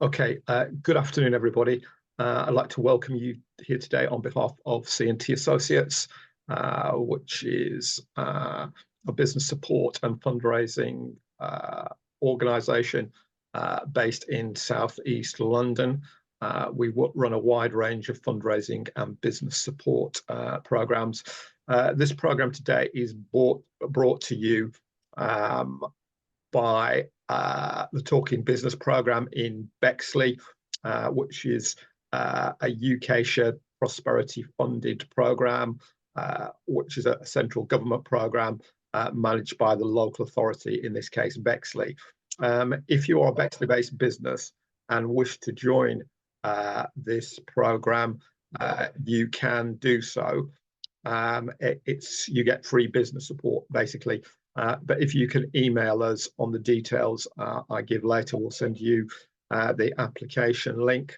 Okay, good afternoon, everybody. I'd like to welcome you here today on behalf of C&T Associates, which is a business support and fundraising organisation based in Southeast London. We run a wide range of fundraising and business support programs. This program today is brought to you by the Talking Business program in Bexley, which is a UK shared prosperity funded program, which is a central government program managed by the local authority, in this case Bexley. If you are a Bexley-based business and wish to join this program, you can do so. You get free business support, basically. But if you can email us on the details I give later, we'll send you the application link.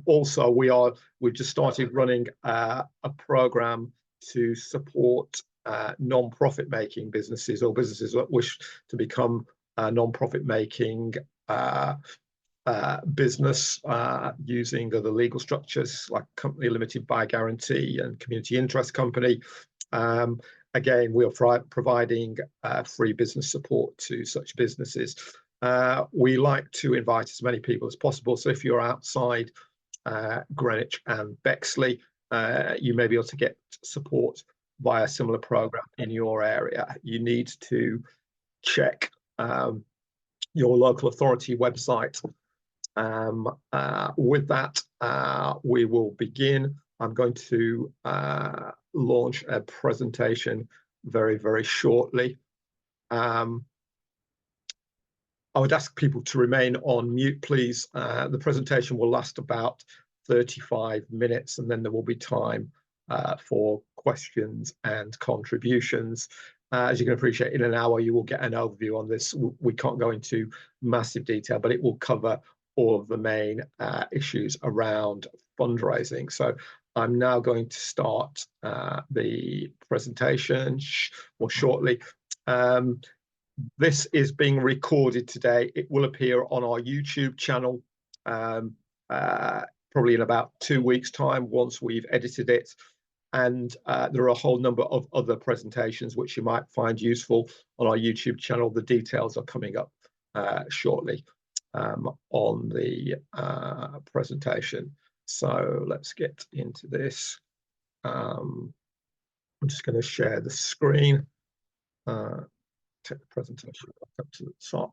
Also, we've just started running a program to support non-profit making businesses or businesses that wish to become a non-profit making business using other legal structures like company limited by guarantee and community interest company. Again, we are providing free business support to such businesses. We like to invite as many people as possible. So if you're outside Greenwich and Bexley, you may be able to get support via a similar program in your area. You need to check your local authority website. With that, we will begin. I'm going to launch a presentation very, very shortly. I would ask people to remain on mute, please. The presentation will last about 35 minutes, and then there will be time for questions and contributions. As you can appreciate, in an hour, you will get an overview on this. We can't go into massive detail, but it will cover all of the main issues around fundraising. So I'm now going to start the presentation shortly. This is being recorded today. It will appear on our YouTube channel probably in about 2 weeks' time once we've edited it. And there are a whole number of other presentations which you might find useful on our YouTube channel. The details are coming up shortly on the presentation. So let's get into this. I'm just going to share the screen. Take the presentation back up to the top.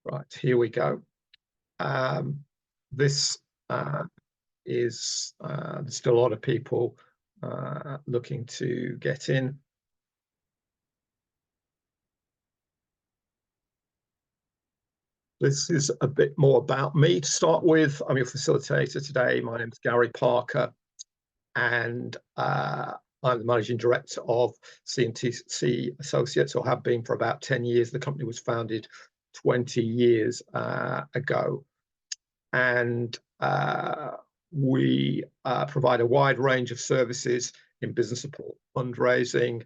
Right, here we go. This is there's still a lot of people looking to get in. This is a bit more about me to start with. I'm your facilitator today. My name is Gary Parker, and I'm the managing director of C&T Associates, or have been for about 10 years. The company was founded 20 years ago, and we provide a wide range of services in business support, fundraising,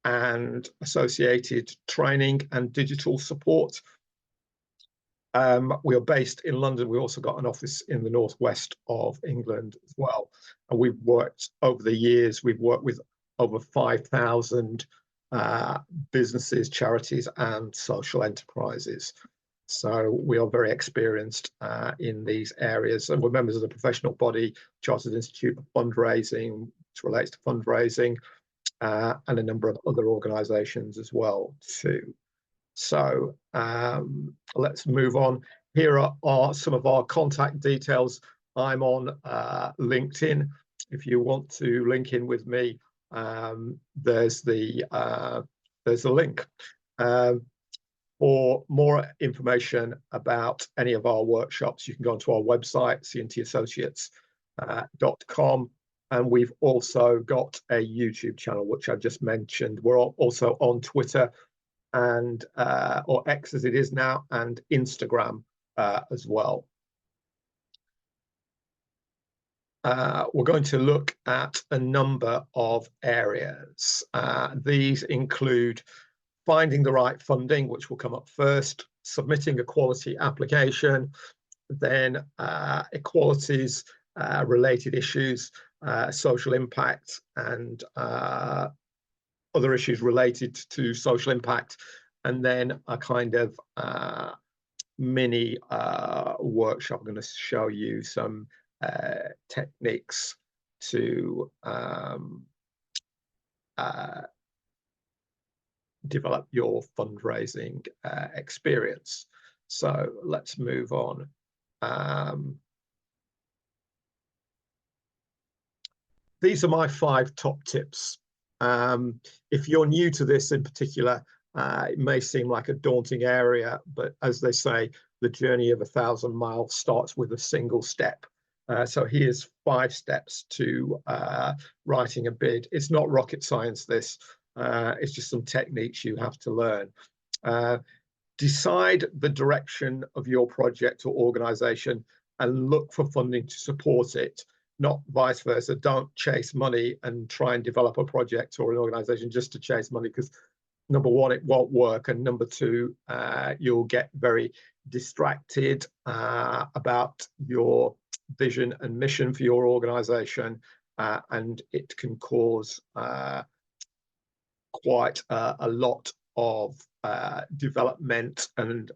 and associated training and digital support. We are based in London. We also got an office in the northwest of England as well. And we've worked over the years, we've worked with over 5,000 businesses, charities, and social enterprises. So we are very experienced in these areas. And we're members of the professional body, Chartered Institute of Fundraising, which relates to fundraising, and a number of other organisations as well too. So let's move on. Here are some of our contact details. I'm on LinkedIn. If you want to link in with me, there's the link. For more information about any of our workshops, you can go onto our website, cntassociates.com. And we've also got a YouTube channel, which I just mentioned. We're also on Twitter and or X as it is now, and Instagram as well. We're going to look at a number of areas. These include finding the right funding, which will come up first, submitting a quality application, then equalities, related issues, social impact, and other issues related to social impact, and then a kind of mini workshop. I'm going to show you some techniques to develop your fundraising experience. So let's move on. These are my 5 top tips. If you're new to this in particular, it may seem like a daunting area, but as they say, the journey of 1,000 miles starts with a single step. So here's 5 steps to writing a bid. It's not rocket science, this. It's just some techniques you have to learn. Decide the direction of your project or organization and look for funding to support it, not vice versa. Don't chase money and try and develop a project or an organization just to chase money, because number one, it won't work, and number two, you'll get very distracted about your vision and mission for your organization, and it can cause quite a lot of development and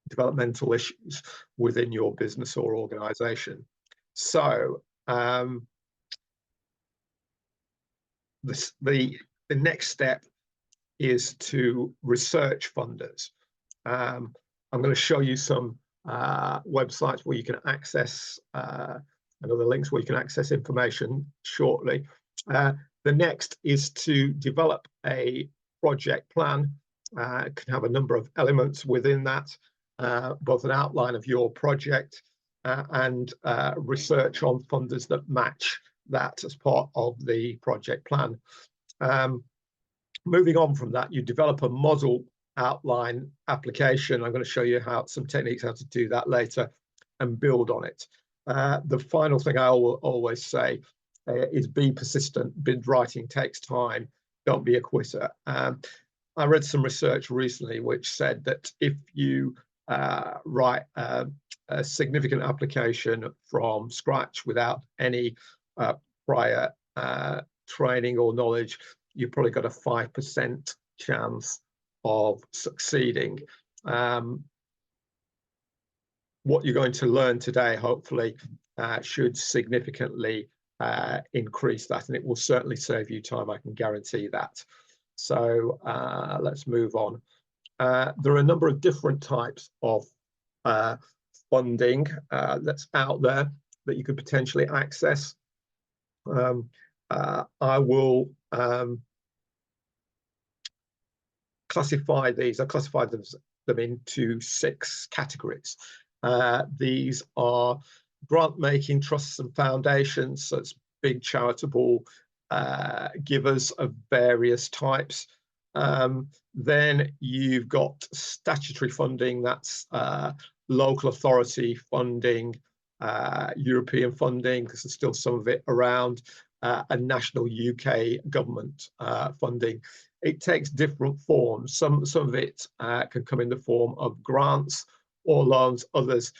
developmental issues within your business or organization. So the next step is to research funders. I'm going to show you some websites where you can access and other links where you can access information shortly. The next is to develop a project plan. It can have a number of elements within that, both an outline of your project and research on funders that match that as part of the project plan. Moving on from that, you develop a model outline application. I'm going to show you some techniques how to do that later, and build on it. The final thing I will always say is be persistent. Bid writing takes time. Don't be a quitter. I read some research recently which said that if you write a significant application from scratch without any prior training or knowledge, you've probably got a 5% chance of succeeding. What you're going to learn today, hopefully, should significantly increase that, and it will certainly save you time, I can guarantee that. So let's move on. There are a number of different types of funding that's out there that you could potentially access. I will classify these. I classified them into 6 categories. These are grant-making trusts and foundations, so it's big charitable givers of various types. Then you've got statutory funding, that's local authority funding, European funding, because there's still some of it around, and national UK government funding. It takes different forms. Some of it can come in the form of grants or loans. Others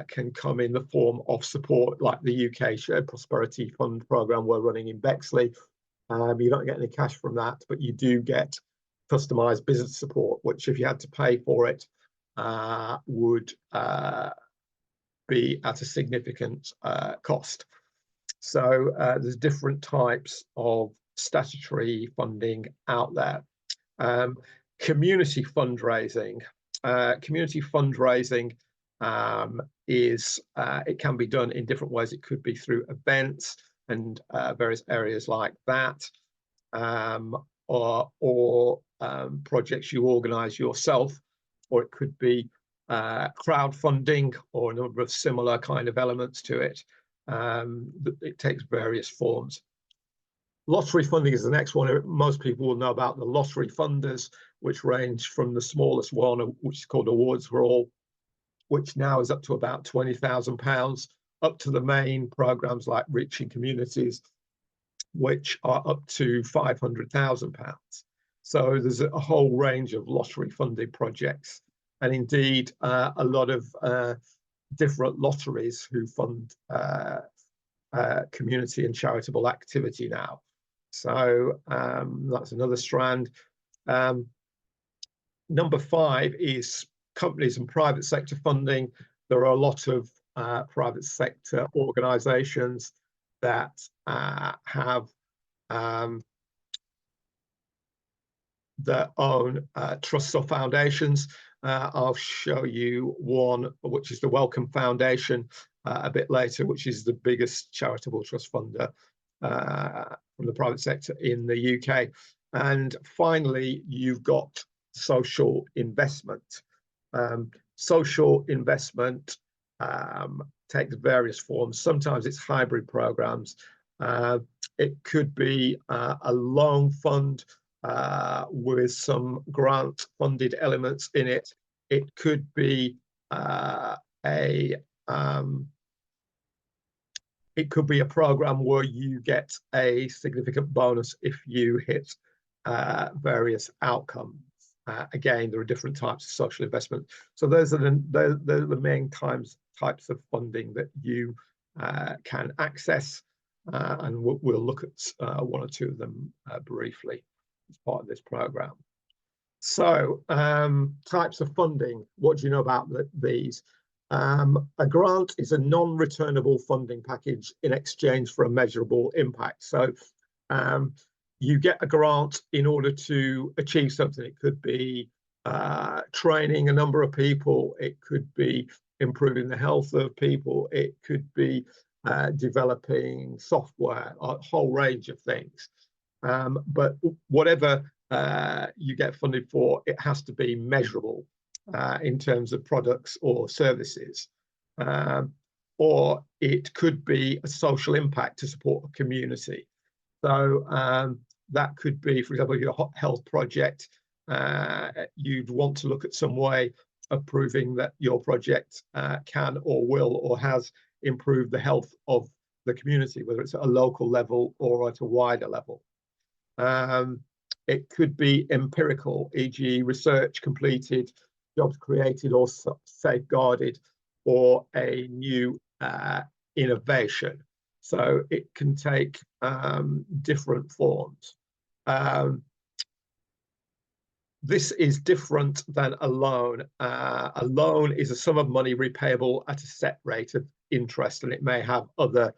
can come in the form of support, like the UK Shared Prosperity Fund programme we're running in Bexley. You don't get any cash from that, but you do get customised business support, which if you had to pay for it would be at a significant cost. So there's different types of statutory funding out there. Community fundraising. Community fundraising it can be done in different ways. It could be through events and various areas like that, or projects you organise yourself, or it could be crowdfunding or a number of similar kind of elements to it. It takes various forms. Lottery funding is the next one. Most people will know about the lottery funders, which range from the smallest one, which is called Awards for All, which now is up to about £20,000, up to the main programs like Reaching Communities, which are up to £500,000. So there's a whole range of lottery funded projects, and indeed a lot of different lotteries who fund community and charitable activity now. So that's another strand. Number 5 is companies and private sector funding. There are a lot of private sector organisations that have their own trusts or foundations. I'll show you one, which is the Wellcome Foundation, a bit later, which is the biggest charitable trust funder from the private sector in the UK. And finally, you've got social investment. Social investment takes various forms. Sometimes it's hybrid programs. It could be a loan fund with some grant funded elements in it. It could be it could be a program where you get a significant bonus if you hit various outcomes. Again, there are different types of social investment. So those are the main types of funding that you can access, and we'll look at one or two of them briefly as part of this program. So types of funding, what do you know about these? A grant is a non-returnable funding package in exchange for a measurable impact. So you get a grant in order to achieve something. It could be training a number of people. It could be improving the health of people. It could be developing software, a whole range of things. But whatever you get funded for, it has to be measurable in terms of products or services. Or it could be a social impact to support a community. So that could be, for example, your health project. You'd want to look at some way of proving that your project can or will or has improved the health of the community, whether it's at a local level or at a wider level. It could be empirical, e.g. research completed, jobs created or safeguarded, or a new innovation. So it can take different forms. This is different than a loan. A loan is a sum of money repayable at a set rate of interest, and it may have other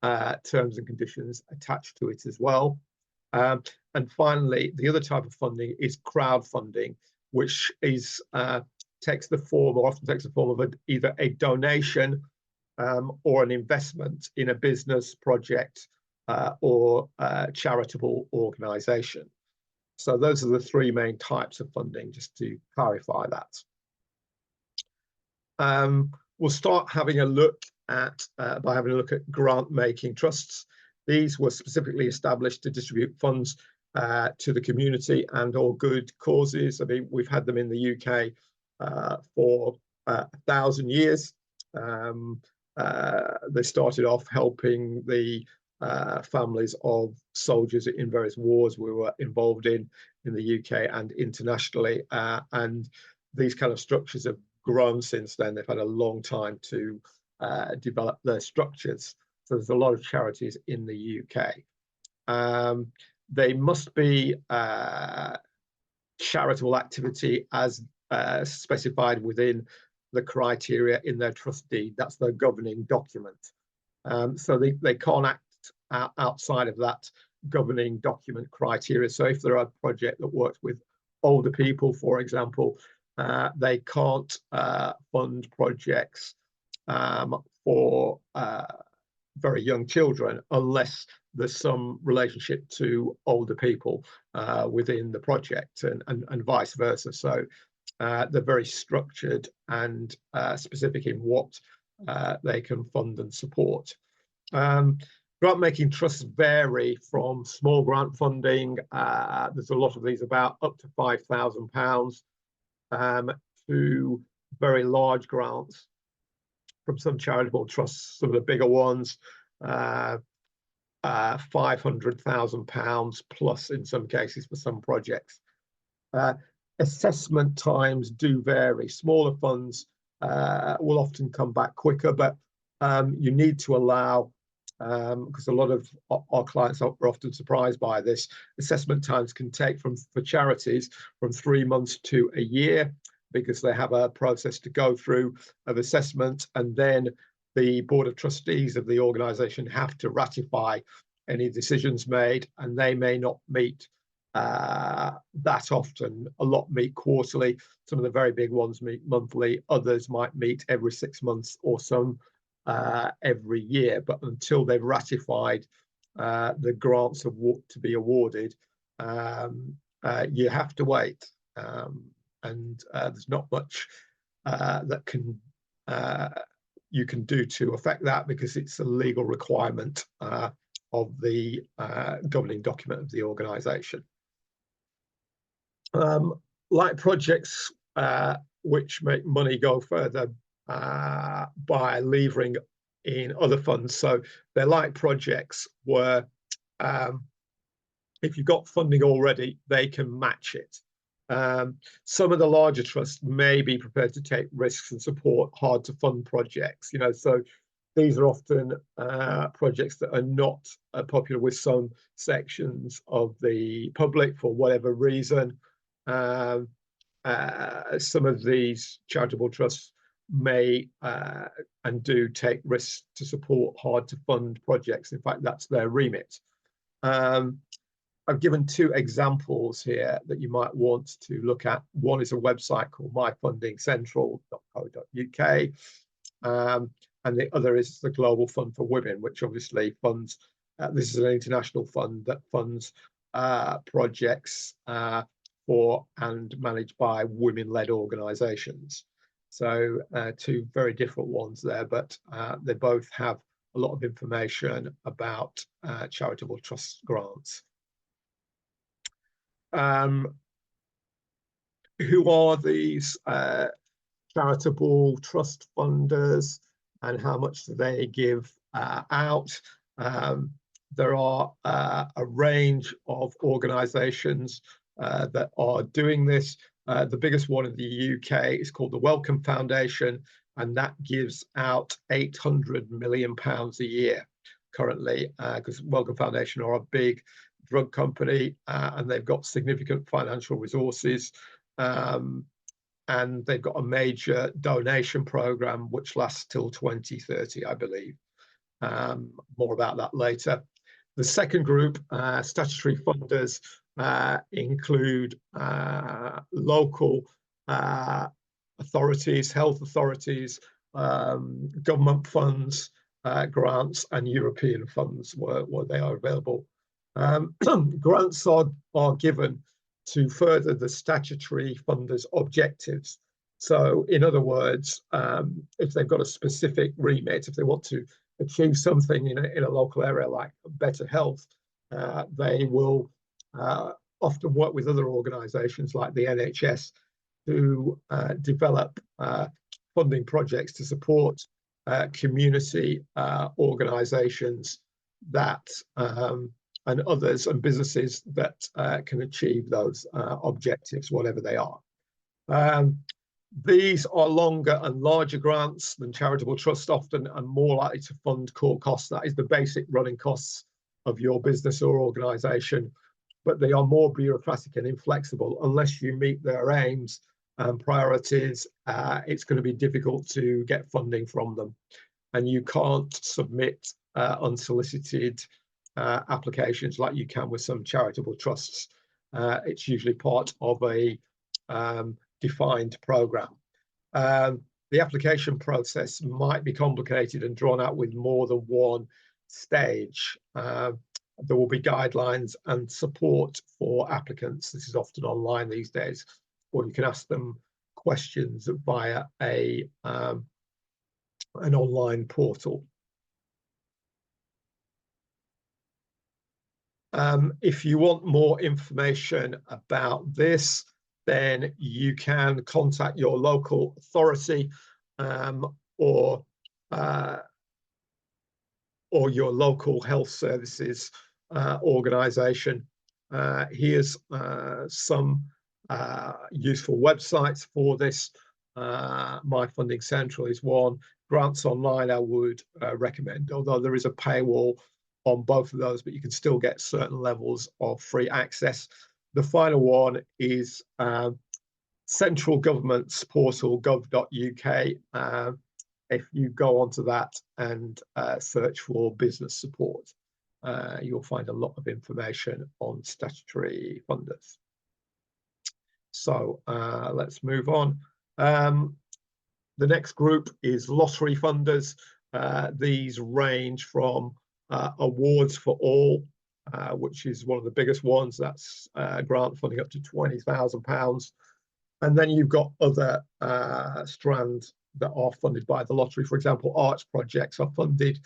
terms and conditions attached to it as well. And finally, the other type of funding is crowdfunding, which is takes the form, or often takes the form of either a donation or an investment in a business project or charitable organisation. So those are the 3 main types of funding, just to clarify that. We'll start having a look at by having a look at grant-making trusts. These were specifically established to distribute funds to the community and or good causes. I mean, we've had them in the UK for 1,000 years. They started off helping the families of soldiers in various wars we were involved in the UK and internationally. And these kind of structures have grown since then. They've had a long time to develop their structures. So there's a lot of charities in the UK. They must be charitable activity as specified within the criteria in their trust deed. That's their governing document. So they can't act outside of that governing document criteria. So if there are a project that works with older people, for example, they can't fund projects for very young children unless there's some relationship to older people within the project, and vice versa. So they're very structured and specific in what they can fund and support. Grant-making trusts vary from small grant funding. There's a lot of these about up to £5,000 to very large grants from some charitable trusts, some of the bigger ones, £500,000 plus in some cases for some projects. Assessment times do vary. Smaller funds will often come back quicker, but you need to allow, because a lot of our clients are often surprised by this, assessment times can take for charities from 3 months to a year, because they have a process to go through of assessment, and then the board of trustees of the organisation have to ratify any decisions made, and they may not meet that often. A lot meet quarterly. Some of the very big ones meet monthly. Others might meet every 6 months, or some every year. But until they've ratified the grants to be awarded, you have to wait. And there's not much that you can do to affect that, because it's a legal requirement of the governing document of the organisation. Like projects which make money go further by levering in other funds. So they're like projects where if you've got funding already, they can match it. Some of the larger trusts may be prepared to take risks and support hard to fund projects. So these are often projects that are not popular with some sections of the public for whatever reason. Some of these charitable trusts may and do take risks to support hard to fund projects. In fact, that's their remit. I've given 2 examples here that you might want to look at. One is a website called myfundingcentral.co.uk, and the other is the Global Fund for Women, which obviously funds, this is an international fund that funds projects for and managed by women-led organisations. So 2 very different ones there, but they both have a lot of information about charitable trust grants. Who are these charitable trust funders, and how much do they give out? There are a range of organisations that are doing this. The biggest one in the UK is called the Wellcome Foundation, and that gives out £800 million a year currently, because Wellcome Foundation are a big drug company, and they've got significant financial resources, and they've got a major donation program which lasts till 2030, I believe. More about that later. The second group, statutory funders, include local authorities, health authorities, government funds, grants, and European funds where they are available. Grants are given to further the statutory funders' objectives. So, in other words, if they've got a specific remit, if they want to achieve something in a local area like better health, they will often work with other organisations like the NHS to develop funding projects to support community organisations that and others and businesses that can achieve those objectives, whatever they are. These are longer and larger grants than charitable trusts, often, and more likely to fund core costs. That is the basic running costs of your business or organisation, but they are more bureaucratic and inflexible. Unless you meet their aims and priorities, it's going to be difficult to get funding from them, and you can't submit unsolicited applications like you can with some charitable trusts. It's usually part of a defined program. The application process might be complicated and drawn out with more than one stage. There will be guidelines and support for applicants. This is often online these days, or you can ask them questions via an online portal. If you want more information about this, then you can contact your local authority or your local health services organisation. Here's some useful websites for this. My Funding Central is one. Grants Online I would recommend, although there is a paywall on both of those, but you can still get certain levels of free access. The final one is central government's portal, gov.uk. If you go onto that and search for business support, you'll find a lot of information on statutory funders. So let's move on. The next group is lottery funders. These range from awards for all, which is one of the biggest ones. That's grant funding up to £20,000. And then you've got other strands that are funded by the lottery. For example, arts projects are funded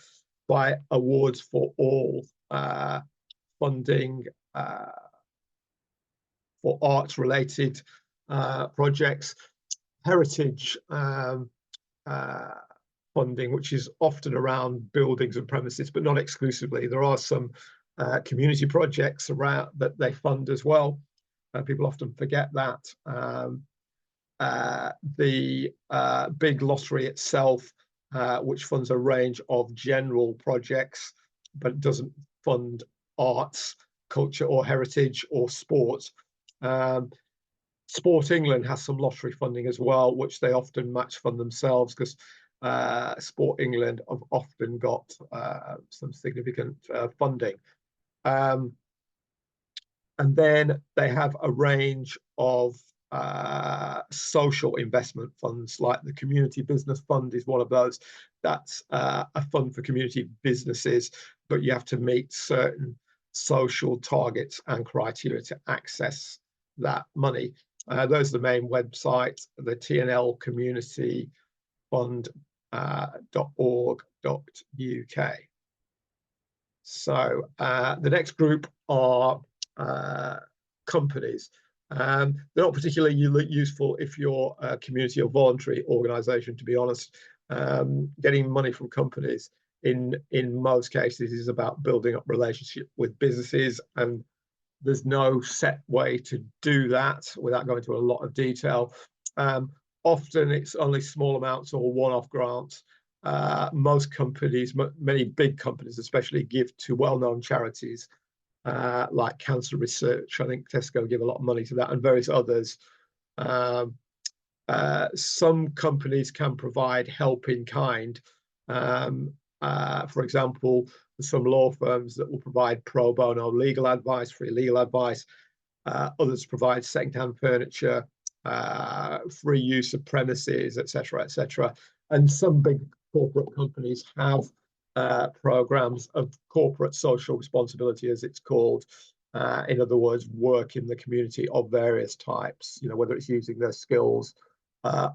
by awards for all funding for arts-related projects. Heritage funding, which is often around buildings and premises, but not exclusively. There are some community projects around that they fund as well. People often forget that. The big lottery itself, which funds a range of general projects, but doesn't fund arts, culture or heritage or sport. Sport England has some lottery funding as well, which they often match fund themselves, because Sport England have often got some significant funding. And then they have a range of social investment funds, like the Community Business Fund is one of those. That's a fund for community businesses, but you have to meet certain social targets and criteria to access that money. Those are the main websites, the TNL Community Fund.org.uk. So the next group are companies. They're not particularly useful if you're a community or voluntary organisation, to be honest. Getting money from companies in most cases is about building up relationship with businesses, and there's no set way to do that without going into a lot of detail. Often it's only small amounts or one-off grants. Most companies, many big companies especially, give to well-known charities like cancer research. I think Tesco give a lot of money to that, and various others. Some companies can provide help in kind. For example, some law firms that will provide pro bono legal advice, free legal advice. Others provide second-hand furniture, free use of premises, etc., etc. And some big corporate companies have programs of corporate social responsibility, as it's called. In other words, work in the community of various types, whether it's using their skills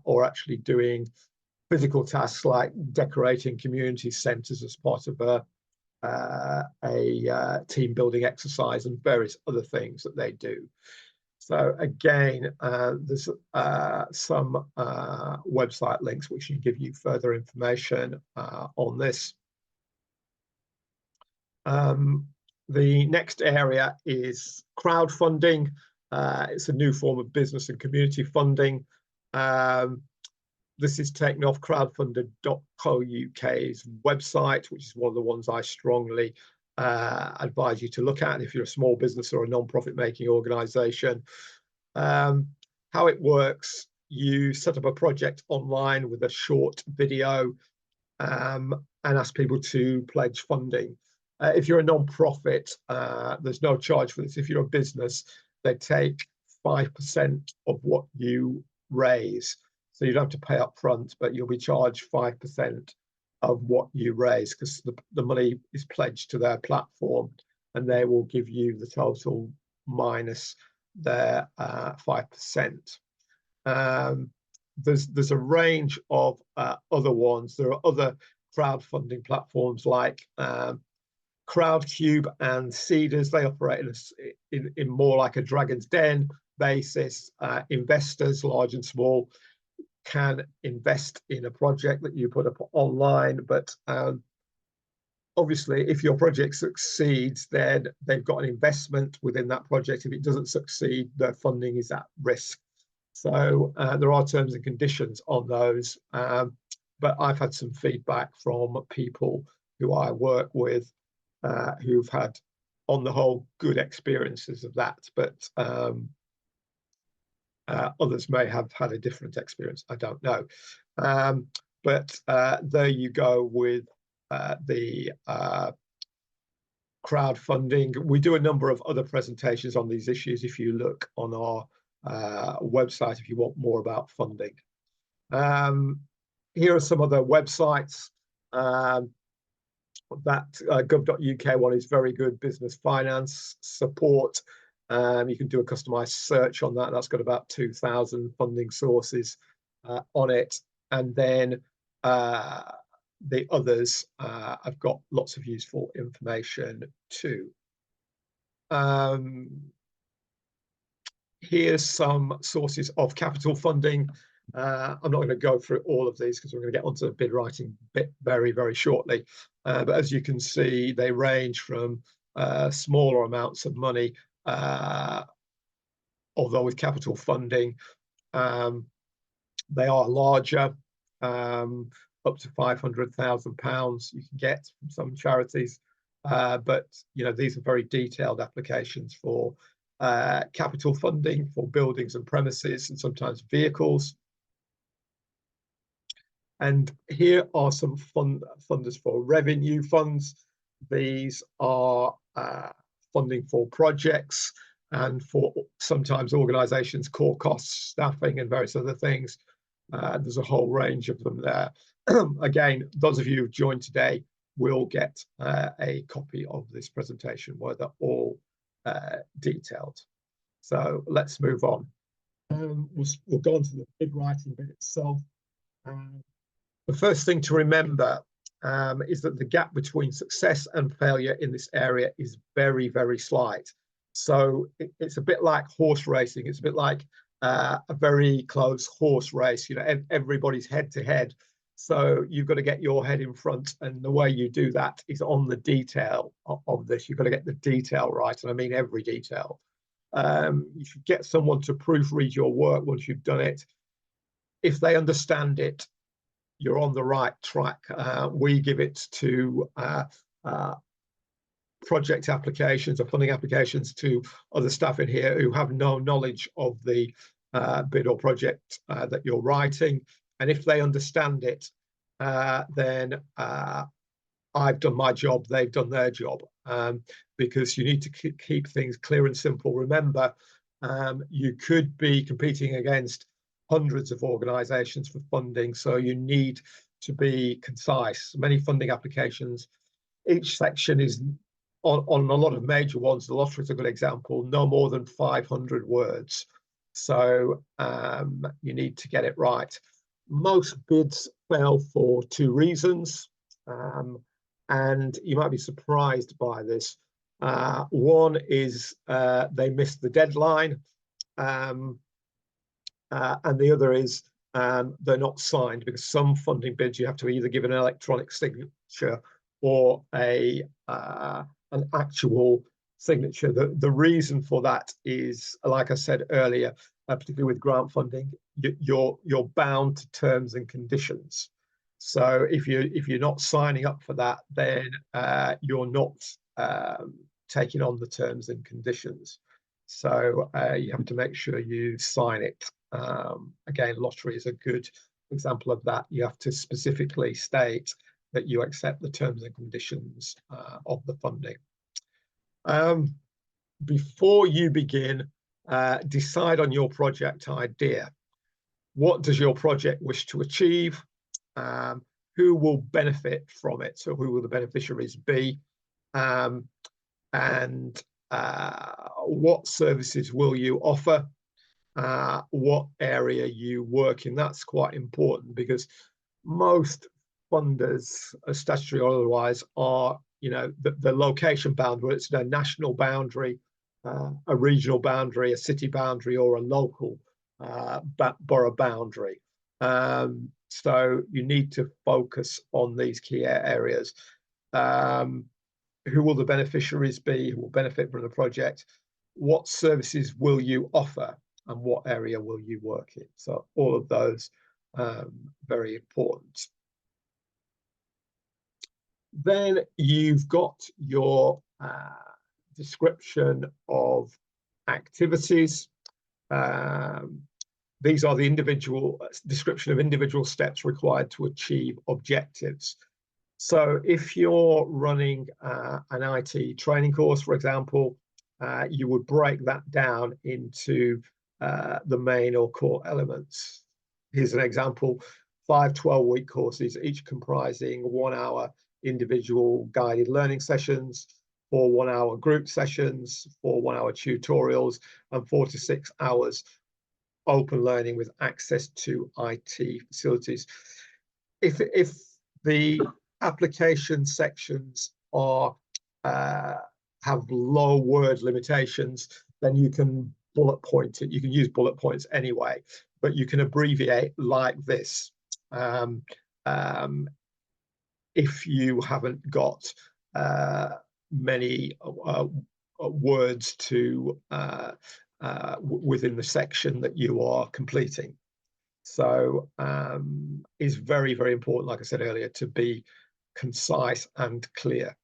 or actually doing physical tasks like decorating community centres as part of a team building exercise, and various other things that they do. So again, there's some website links which can give you further information on this. The next area is crowdfunding. It's a new form of business and community funding. This is taken off crowdfunder.co.uk's website, which is one of the ones I strongly advise you to look at if you're a small business or a non-profit making organisation. How it works: you set up a project online with a short video and ask people to pledge funding. If you're a non-profit, there's no charge for this. If you're a business, they take 5% of what you raise. So you don't have to pay up front, but you'll be charged 5% of what you raise, because the money is pledged to their platform, and they will give you the total minus their 5%. There's a range of other ones. There are other crowdfunding platforms like Crowdcube and Seeders, they operate in more like a Dragon's Den basis. Investors, large and small, can invest in a project that you put up online, but obviously, if your project succeeds, then they've got an investment within that project. If it doesn't succeed, their funding is at risk. So there are terms and conditions on those. But I've had some feedback from people who I work with who've had, on the whole, good experiences of that. But others may have had a different experience. I don't know. But there you go with the crowdfunding. We do a number of other presentations on these issues if you look on our website if you want more about funding. Here are some other websites. That gov.uk one is very good. Business finance support. You can do a customized search on that. That's got about 2,000 funding sources on it. And then the others have got lots of useful information too. Here's some sources of capital funding. I'm not going to go through all of these because we're going to get onto the bid writing bit very, very shortly. But as you can see, they range from smaller amounts of money, although with capital funding, they are larger. Up to £500,000 you can get from some charities, but these are very detailed applications for capital funding for buildings and premises and sometimes vehicles. And here are some funders for revenue funds. These are funding for projects and for sometimes organisations' core costs, staffing and various other things. There's a whole range of them there. Again, those of you who've joined today will get a copy of this presentation where they're all detailed. So let's move on. We'll go on to the bid writing bit itself. The first thing to remember is that the gap between success and failure in this area is very, very slight. So it's a bit like horse racing. It's a bit like a very close horse race. Everybody's head to head. So you've got to get your head in front, and the way you do that is on the detail of this. You've got to get the detail right, and I mean every detail. You should get someone to proofread your work once you've done it. If they understand it, you're on the right track. We give it to project applications or funding applications to other staff in here who have no knowledge of the bid or project that you're writing. And if they understand it, then I've done my job, they've done their job, because you need to keep things clear and simple. Remember, you could be competing against hundreds of organisations for funding, so you need to be concise. Many funding applications, each section is, on a lot of major ones, the lottery is a good example, no more than 500 words. So you need to get it right. Most bids fail for two reasons, and you might be surprised by this. One is they missed the deadline, and the other is they're not signed, because some funding bids you have to either give an electronic signature or an actual signature. The reason for that is, like I said earlier, particularly with grant funding, you're bound to terms and conditions. So if you're not signing up for that, then you're not taking on the terms and conditions. So you have to make sure you sign it. Again, lottery is a good example of that. You have to specifically state that you accept the terms and conditions of the funding. Before you begin, decide on your project idea. What does your project wish to achieve? Who will benefit from it? So who will the beneficiaries be? And what services will you offer? What area you work in? That's quite important, because most funders, statutory or otherwise, are the location bound, whether it's a national boundary, a regional boundary, a city boundary, or a local borough boundary. So you need to focus on these key areas. Who will the beneficiaries be? Who will benefit from the project? What services will you offer? And what area will you work in? So all of those, very important. Then you've got your description of activities. These are the individual description of individual steps required to achieve objectives. So if you're running an IT training course, for example, you would break that down into the main or core elements. Here's an example: 5 12-week courses, each comprising 1 hour individual guided learning sessions, 4 1-hour group sessions, 4 1-hour tutorials, and 4 to 6 hours open learning with access to IT facilities. If the application sections are have low word limitations, then you can bullet point it. You can use bullet points anyway, but you can abbreviate like this. If you haven't got many words to within the section that you are completing. So it's very, very important, like I said earlier, to be concise and clear.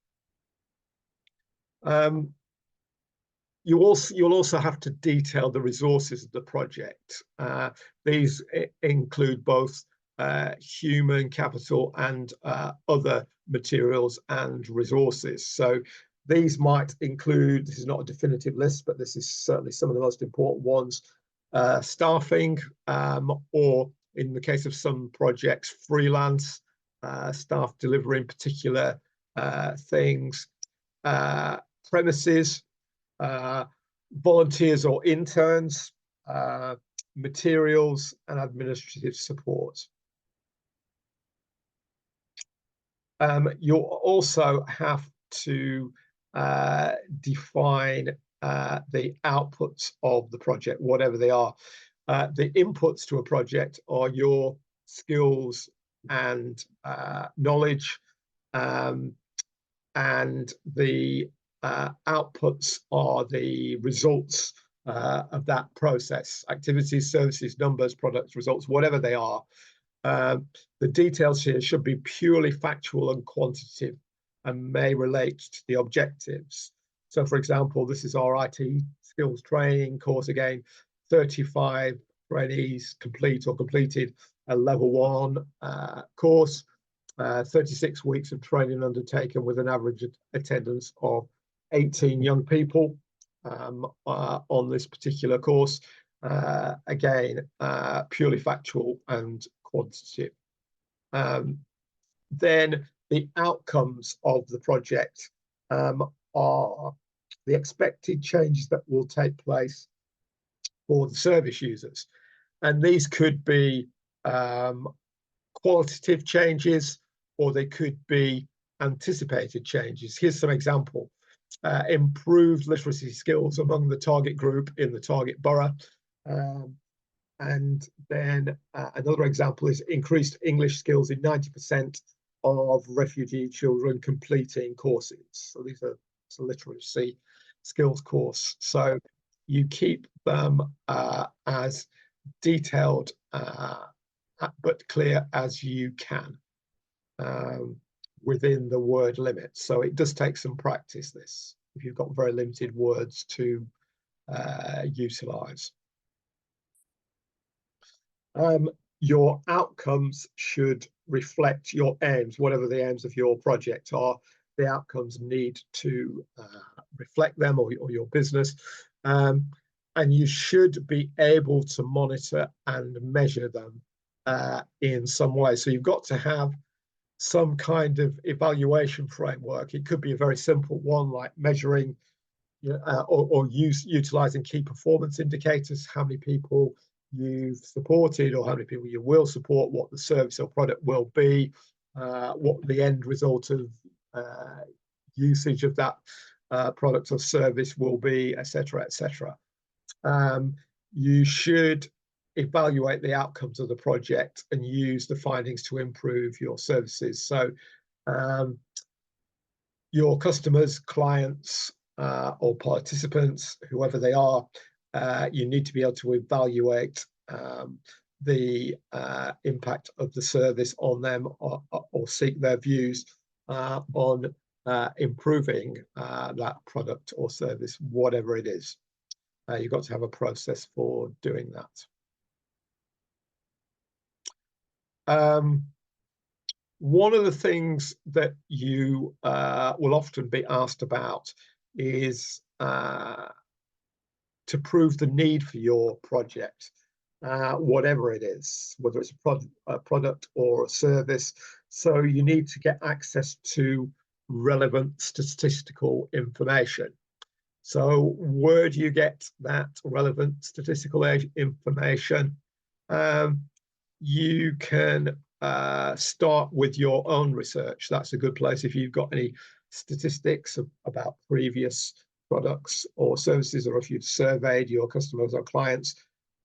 You'll also have to detail the resources of the project. These include both human capital and other materials and resources. So these might include, this is not a definitive list, but this is certainly some of the most important ones: staffing, or in the case of some projects, freelance staff delivering particular things, premises, volunteers or interns, materials, and administrative support. You'll also have to define the outputs of the project, whatever they are. The inputs to a project are your skills and knowledge, and the outputs are the results of that process: activities, services, numbers, products, results, whatever they are. The details here should be purely factual and quantitative and may relate to the objectives. So, for example, this is our IT skills training course again. 35 trainees complete or completed a level 1 course. 36 weeks of training undertaken with an average attendance of 18 young people on this particular course. Again, purely factual and quantitative. Then the outcomes of the project are the expected changes that will take place for the service users. And these could be qualitative changes, or they could be anticipated changes. Here's some example: improved literacy skills among the target group in the target borough. And then another example is increased English skills in 90% of refugee children completing courses. So these are a literacy skills course. So you keep them as detailed but clear as you can within the word limit. So it does take some practice, this, if you've got very limited words to utilize. Your outcomes should reflect your aims, whatever the aims of your project are. The outcomes need to reflect them, or your business. And you should be able to monitor and measure them in some way. So you've got to have some kind of evaluation framework. It could be a very simple one, like measuring or utilizing key performance indicators: how many people you've supported, or how many people you will support, what the service or product will be, what the end result of usage of that product or service will be, etc., etc. You should evaluate the outcomes of the project and use the findings to improve your services. So your customers, clients, or participants, whoever they are, you need to be able to evaluate the impact of the service on them, or seek their views on improving that product or service, whatever it is. You've got to have a process for doing that. One of the things that you will often be asked about is to prove the need for your project, whatever it is, whether it's a product or a service. So you need to get access to relevant statistical information. So where do you get that relevant statistical information? You can start with your own research. That's a good place. If you've got any statistics about previous products or services, or if you've surveyed your customers or clients,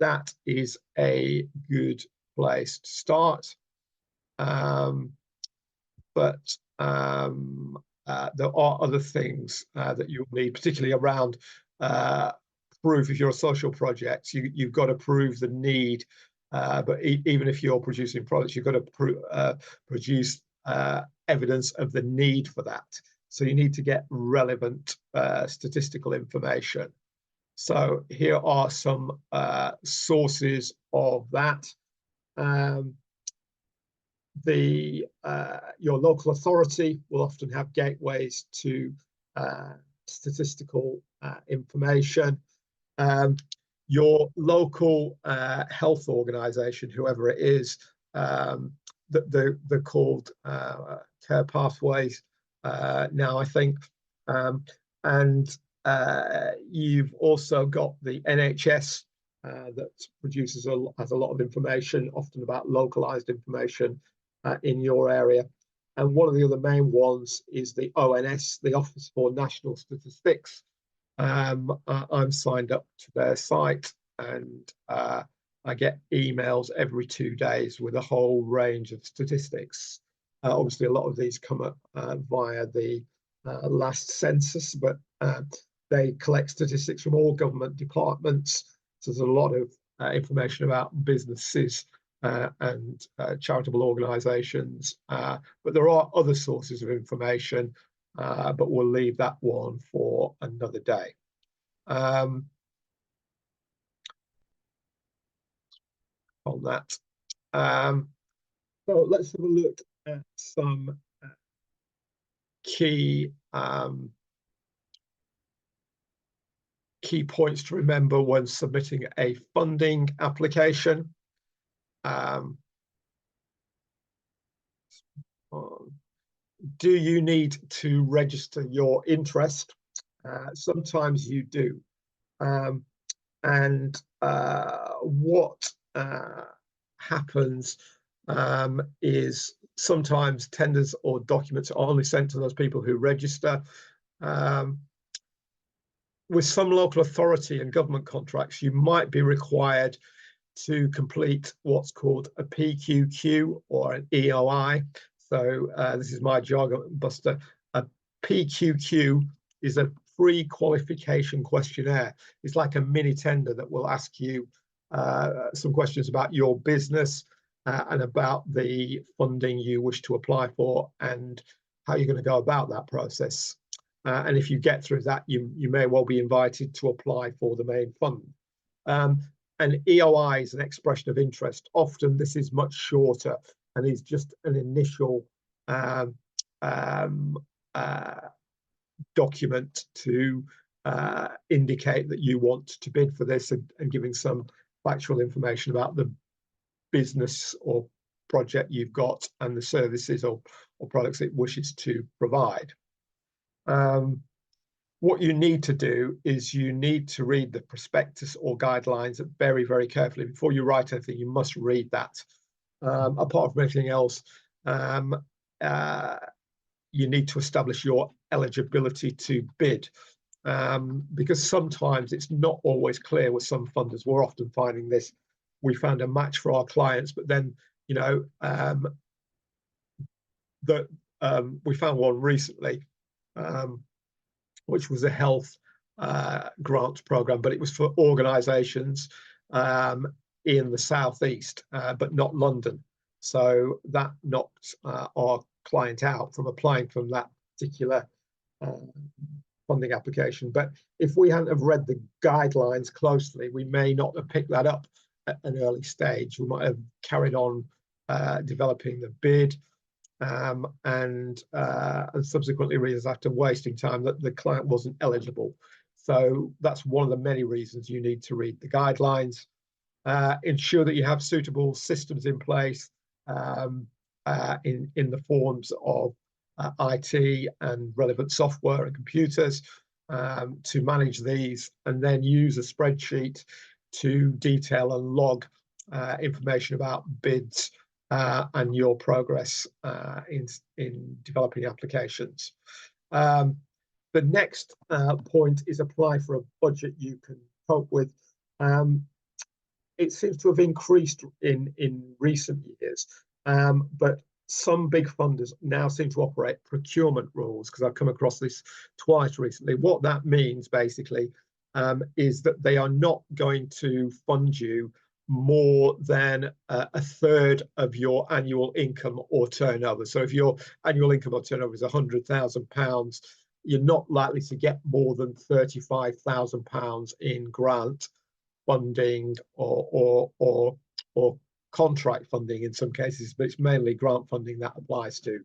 that is a good place to start. But there are other things that you'll need, particularly around proof. If you're a social project, you've got to prove the need. But even if you're producing products, you've got to produce evidence of the need for that. So you need to get relevant statistical information. So here are some sources of that. Your local authority will often have gateways to statistical information. Your local health organisation, whoever it is, they're called care pathways now, I think. And you've also got the NHS that has a lot of information, often about localised information in your area. And one of the other main ones is the ONS, the Office for National Statistics. I'm signed up to their site, and I get emails every 2 days with a whole range of statistics. Obviously, a lot of these come up via the last census, but they collect statistics from all government departments. So there's a lot of information about businesses and charitable organisations, but there are other sources of information, but we'll leave that one for another day. On that. So let's have a look at some key points to remember when submitting a funding application. Do you need to register your interest? Sometimes you do. And what happens is sometimes tenders or documents are only sent to those people who register. With some local authority and government contracts, you might be required to complete what's called a PQQ or an EOI. So this is my jargon buster. A PQQ is a pre-qualification questionnaire. It's like a mini tender that will ask you some questions about your business and about the funding you wish to apply for and how you're going to go about that process. And if you get through that, you may well be invited to apply for the main fund. And EOI is an expression of interest. Often this is much shorter and is just an initial document to indicate that you want to bid for this, and giving some factual information about the business or project you've got and the services or products it wishes to provide. What you need to do is you need to read the prospectus or guidelines very, very carefully. Before you write anything, you must read that. Apart from anything else, you need to establish your eligibility to bid, because sometimes it's not always clear with some funders. We're often finding this. We found a match for our clients, but then, you know, we found one recently, which was a health grants program, but it was for organisations in the southeast, but not London. So that knocked our client out from applying from that particular funding application. But if we hadn't have read the guidelines closely, we may not have picked that up at an early stage. We might have carried on developing the bid, and subsequently realized after wasting time that the client wasn't eligible. So that's one of the many reasons you need to read the guidelines. Ensure that you have suitable systems in place in the forms of IT and relevant software and computers to manage these, and then use a spreadsheet to detail and log information about bids and your progress in developing applications. The next point is apply for a budget you can cope with. It seems to have increased in recent years, but some big funders now seem to operate procurement rules, because I've come across this twice recently. What that means basically is that they are not going to fund you more than a third of your annual income or turnover. So if your annual income or turnover is £100,000, you're not likely to get more than £35,000 in grant funding or contract funding in some cases, but it's mainly grant funding that applies to.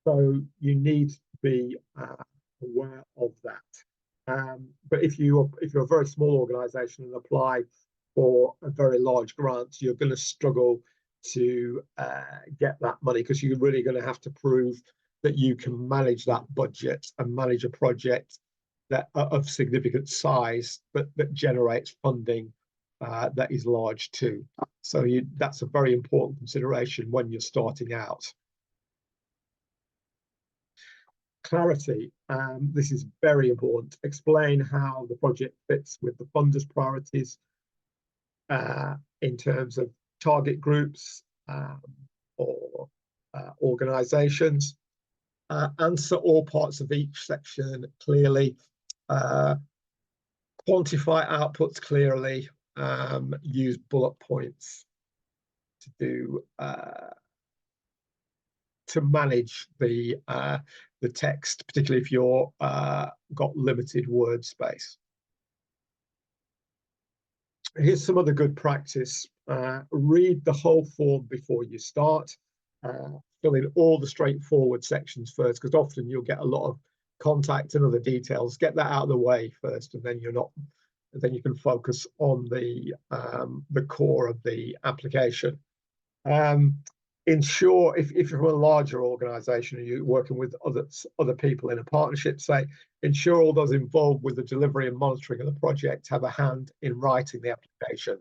So you need to be aware of that. But if you're a very small organisation and apply for a very large grant, you're going to struggle to get that money, because you're really going to have to prove that you can manage that budget and manage a project that of significant size that generates funding that is large too. So that's a very important consideration when you're starting out. Clarity. This is very important. Explain how the project fits with the funder's priorities in terms of target groups or organisations. Answer all parts of each section clearly. Quantify outputs clearly. Use bullet points to do to manage the text, particularly if you're got limited word space. Here's some other good practice. Read the whole form before you start. Fill in all the straightforward sections first, because often you'll get a lot of contact and other details. Get that out of the way first, and then then you can focus on the core of the application. Ensure, if you're a larger organisation and you're working with other people in a partnership, say, ensure all those involved with the delivery and monitoring of the project have a hand in writing the application,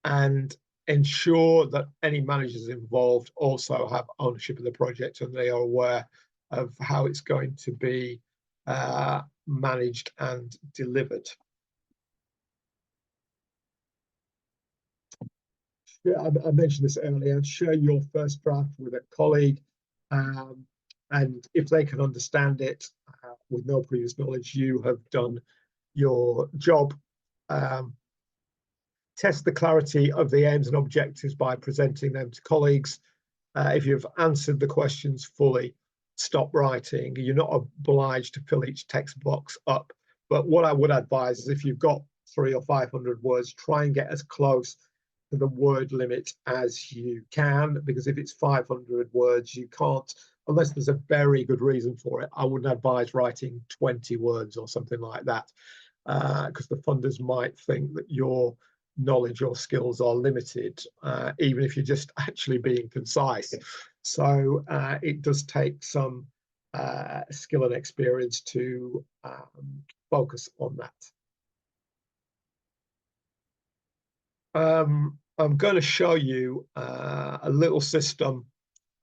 and ensure that any managers involved also have ownership of the project and they are aware of how it's going to be managed and delivered. Yeah, I mentioned this earlier. Share your first draft with a colleague, and if they can understand it with no previous knowledge, you have done your job. Test the clarity of the aims and objectives by presenting them to colleagues. If you've answered the questions fully, stop writing. You're not obliged to fill each text box up. But what I would advise is, if you've got 300 or 500 words, try and get as close to the word limit as you can, because if it's 500 words, you can't, unless there's a very good reason for it. I wouldn't advise writing 20 words or something like that, because the funders might think that your knowledge or skills are limited, even if you're just actually being concise. So it does take some skill and experience to focus on that. I'm going to show you a little system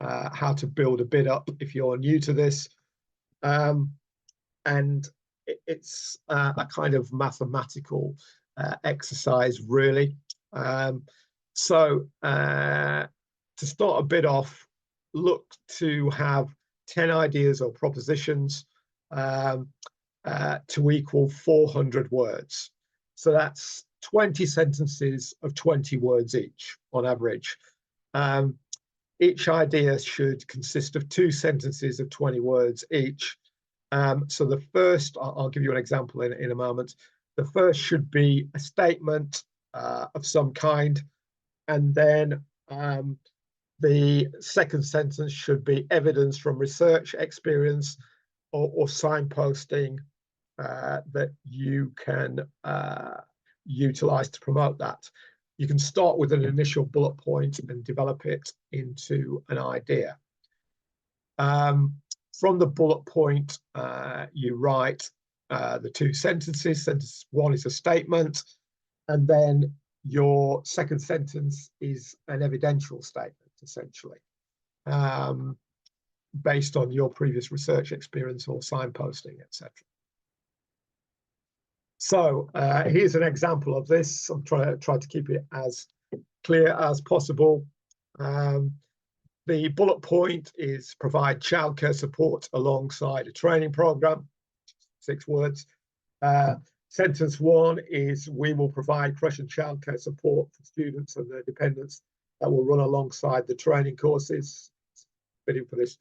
how to build a bid up if you're new to this. And it's a kind of mathematical exercise, really. So to start a bid off, look to have 10 ideas or propositions to equal 400 words. So that's 20 sentences of 20 words each on average. Each idea should consist of 2 sentences of 20 words each. So the first, I'll give you an example in a moment. The first should be a statement of some kind, and then the second sentence should be evidence from research, experience, or signposting that you can utilize to promote that. You can start with an initial bullet point and develop it into an idea. From the bullet point, you write the 2 sentences. Sentence 1 is a statement, and then your second sentence is an evidential statement, essentially, based on your previous research experience or signposting, etc. So here's an example of this. I'm trying to keep it as clear as possible. The bullet point is provide childcare support alongside a training program, 6 words. Sentence 1 is we will provide creche and childcare support for students and their dependents that will run alongside the training courses. Bidding for this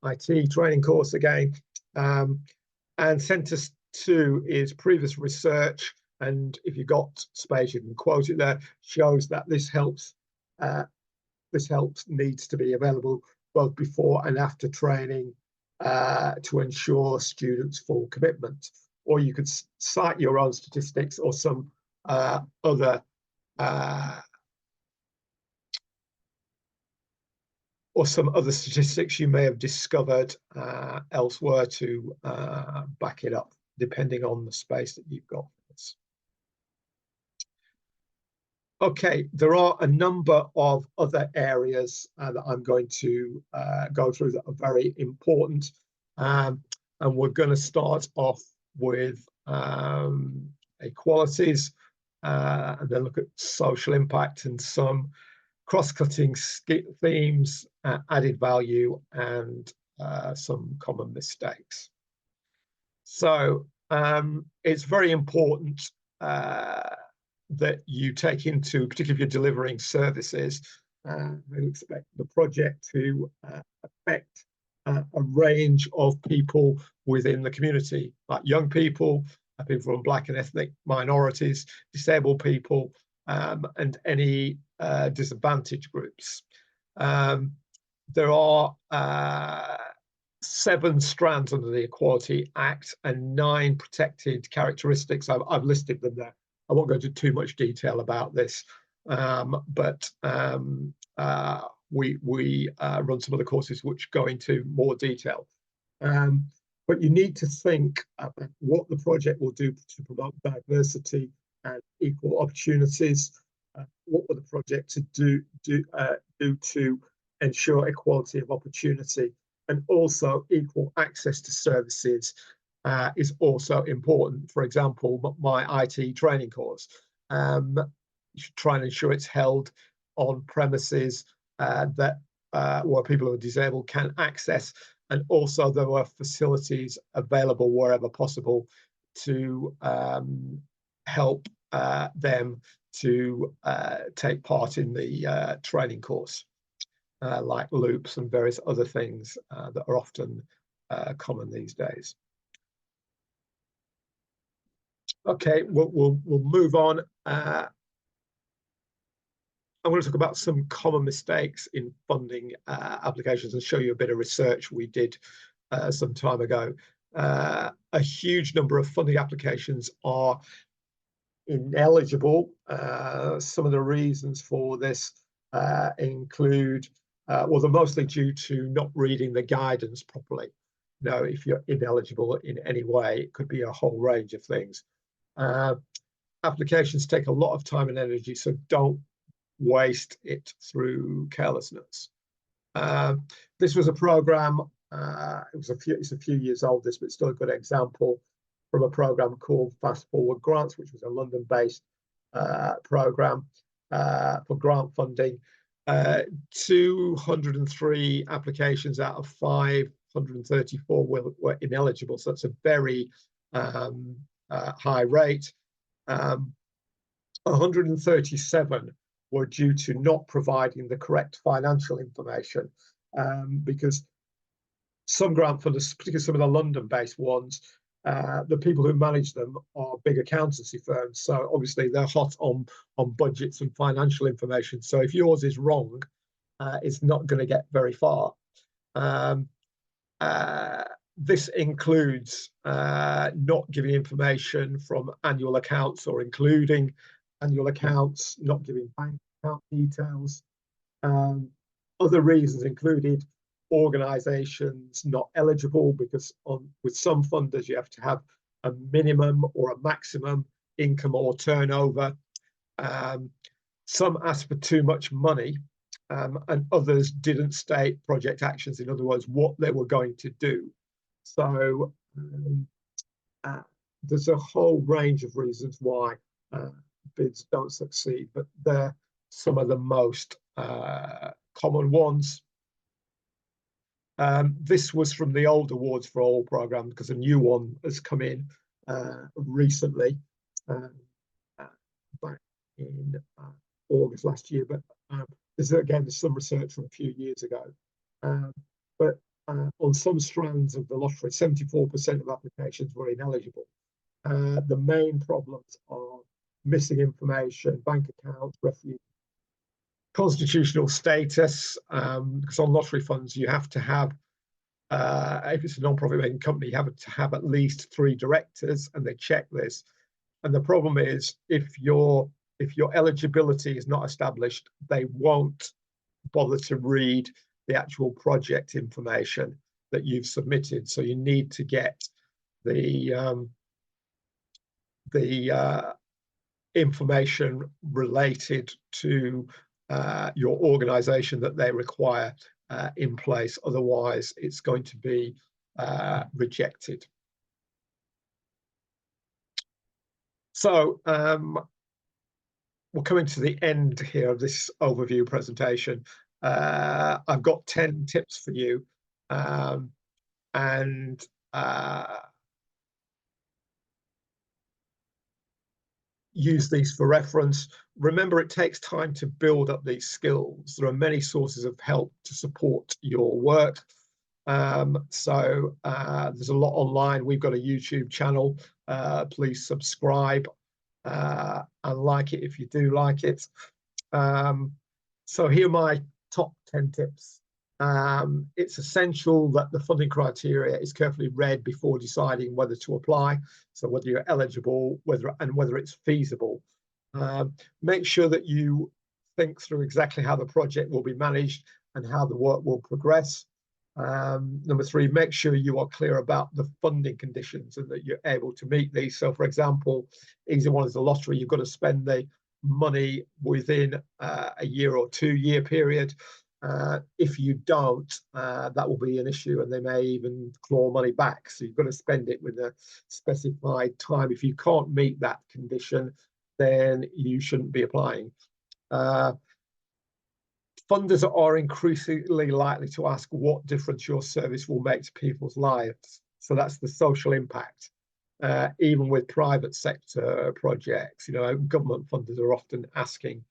IT training course again. And sentence 2 is previous research, and if you've got space, you can quote it there, shows that this helps needs to be available both before and after training to ensure students' full commitment. Or you could cite your own statistics or some other statistics you may have discovered elsewhere to back it up, depending on the space that you've got for this. Okay, there are a number of other areas that I'm going to go through that are very important. And we're going to start off with equalities and then look at social impact and some cross-cutting themes, added value, and some common mistakes. So it's very important that you take into, particularly if you're delivering services, you expect the project to affect a range of people within the community, like young people, people from Black and ethnic minorities, disabled people, and any disadvantaged groups. There are 7 strands under the Equality Act and 9 protected characteristics. I've listed them there. I won't go into too much detail about this, but we run some of the courses which go into more detail. But you need to think about what the project will do to promote diversity and equal opportunities. What will the project to do to ensure equality of opportunity, and also equal access to services is also important. For example, my IT training course, you should try and ensure it's held on premises that where people who are disabled can access, and also there are facilities available wherever possible to help them to take part in the training course, like loops and various other things that are often common these days. Okay, we'll move on. I want to talk about some common mistakes in funding applications and show you a bit of research we did some time ago. A huge number of funding applications are ineligible. Some of the reasons for this include, well, they're mostly due to not reading the guidance properly. Now, if you're ineligible in any way, it could be a whole range of things. Applications take a lot of time and energy, so don't waste it through carelessness. This was a program. It's a few years old, this, but it's still a good example from a program called Fast Forward Grants, which was a London-based program for grant funding. 203 applications out of 534 were ineligible, so that's a very high rate. 137 were due to not providing the correct financial information, because some grant funders, particularly some of the London-based ones, the people who manage them are big accountancy firms. So obviously they're hot on budgets and financial information. So if yours is wrong, it's not going to get very far. This includes not giving information from annual accounts or including annual accounts, not giving bank account details. Other reasons included organisations not eligible, because with some funders you have to have a minimum or a maximum income or turnover. Some asked for too much money, and others didn't state project actions, in other words, what they were going to do. So there's a whole range of reasons why bids don't succeed, but they're some of the most common ones. This was from the old Awards for All programme, because a new one has come in recently, back in August last year. But there's some research from a few years ago. But on some strands of the lottery, 74% of applications were ineligible. The main problems are missing information, bank accounts, refuge, constitutional status, because on lottery funds you have to have, if it's a non-profit making company, you have to have at least 3 directors, and they check this. And the problem is, if your eligibility is not established, they won't bother to read the actual project information that you've submitted. So you need to get the information related to your organisation that they require in place. Otherwise, it's going to be rejected. So we're coming to the end here of this overview presentation. I've got 10 tips for you, and use these for reference. Remember, it takes time to build up these skills. There are many sources of help to support your work. So there's a lot online. We've got a YouTube channel. Please subscribe and like it if you do like it. So here are my top 10 tips. It's essential that the funding criteria is carefully read before deciding whether to apply. So whether you're eligible, whether it's feasible. Make sure that you think through exactly how the project will be managed and how the work will progress. Number 3, make sure you are clear about the funding conditions and that you're able to meet these. So for example, easy one is the lottery. You've got to spend the money within a year or 2-year period. If you don't, that will be an issue, and they may even claw money back. So you've got to spend it with a specified time. If you can't meet that condition, then you shouldn't be applying. Funders are increasingly likely to ask what difference your service will make to people's lives. So that's the social impact. Even with private sector projects, government funders are often asking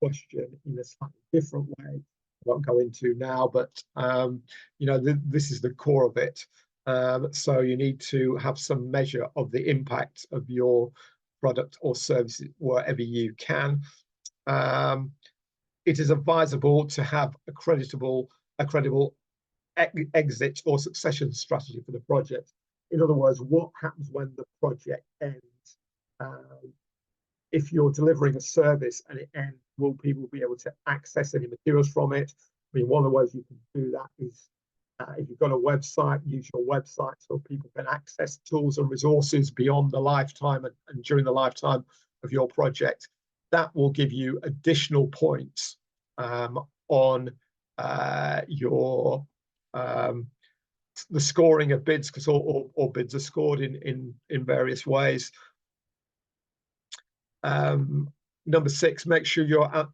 question in a slightly different way. I won't go into now, but this is the core of it. So you need to have some measure of the impact of your product or service wherever you can. It is advisable to have a credible exit or succession strategy for the project. In other words, what happens when the project ends? If you're delivering a service and it ends, will people be able to access any materials from it? I mean, one of the ways you can do that is if you've got a website, use your website so people can access tools and resources beyond the lifetime and during the lifetime of your project. That will give you additional points on your the scoring of bids, because all bids are scored in various ways. Number 6, make sure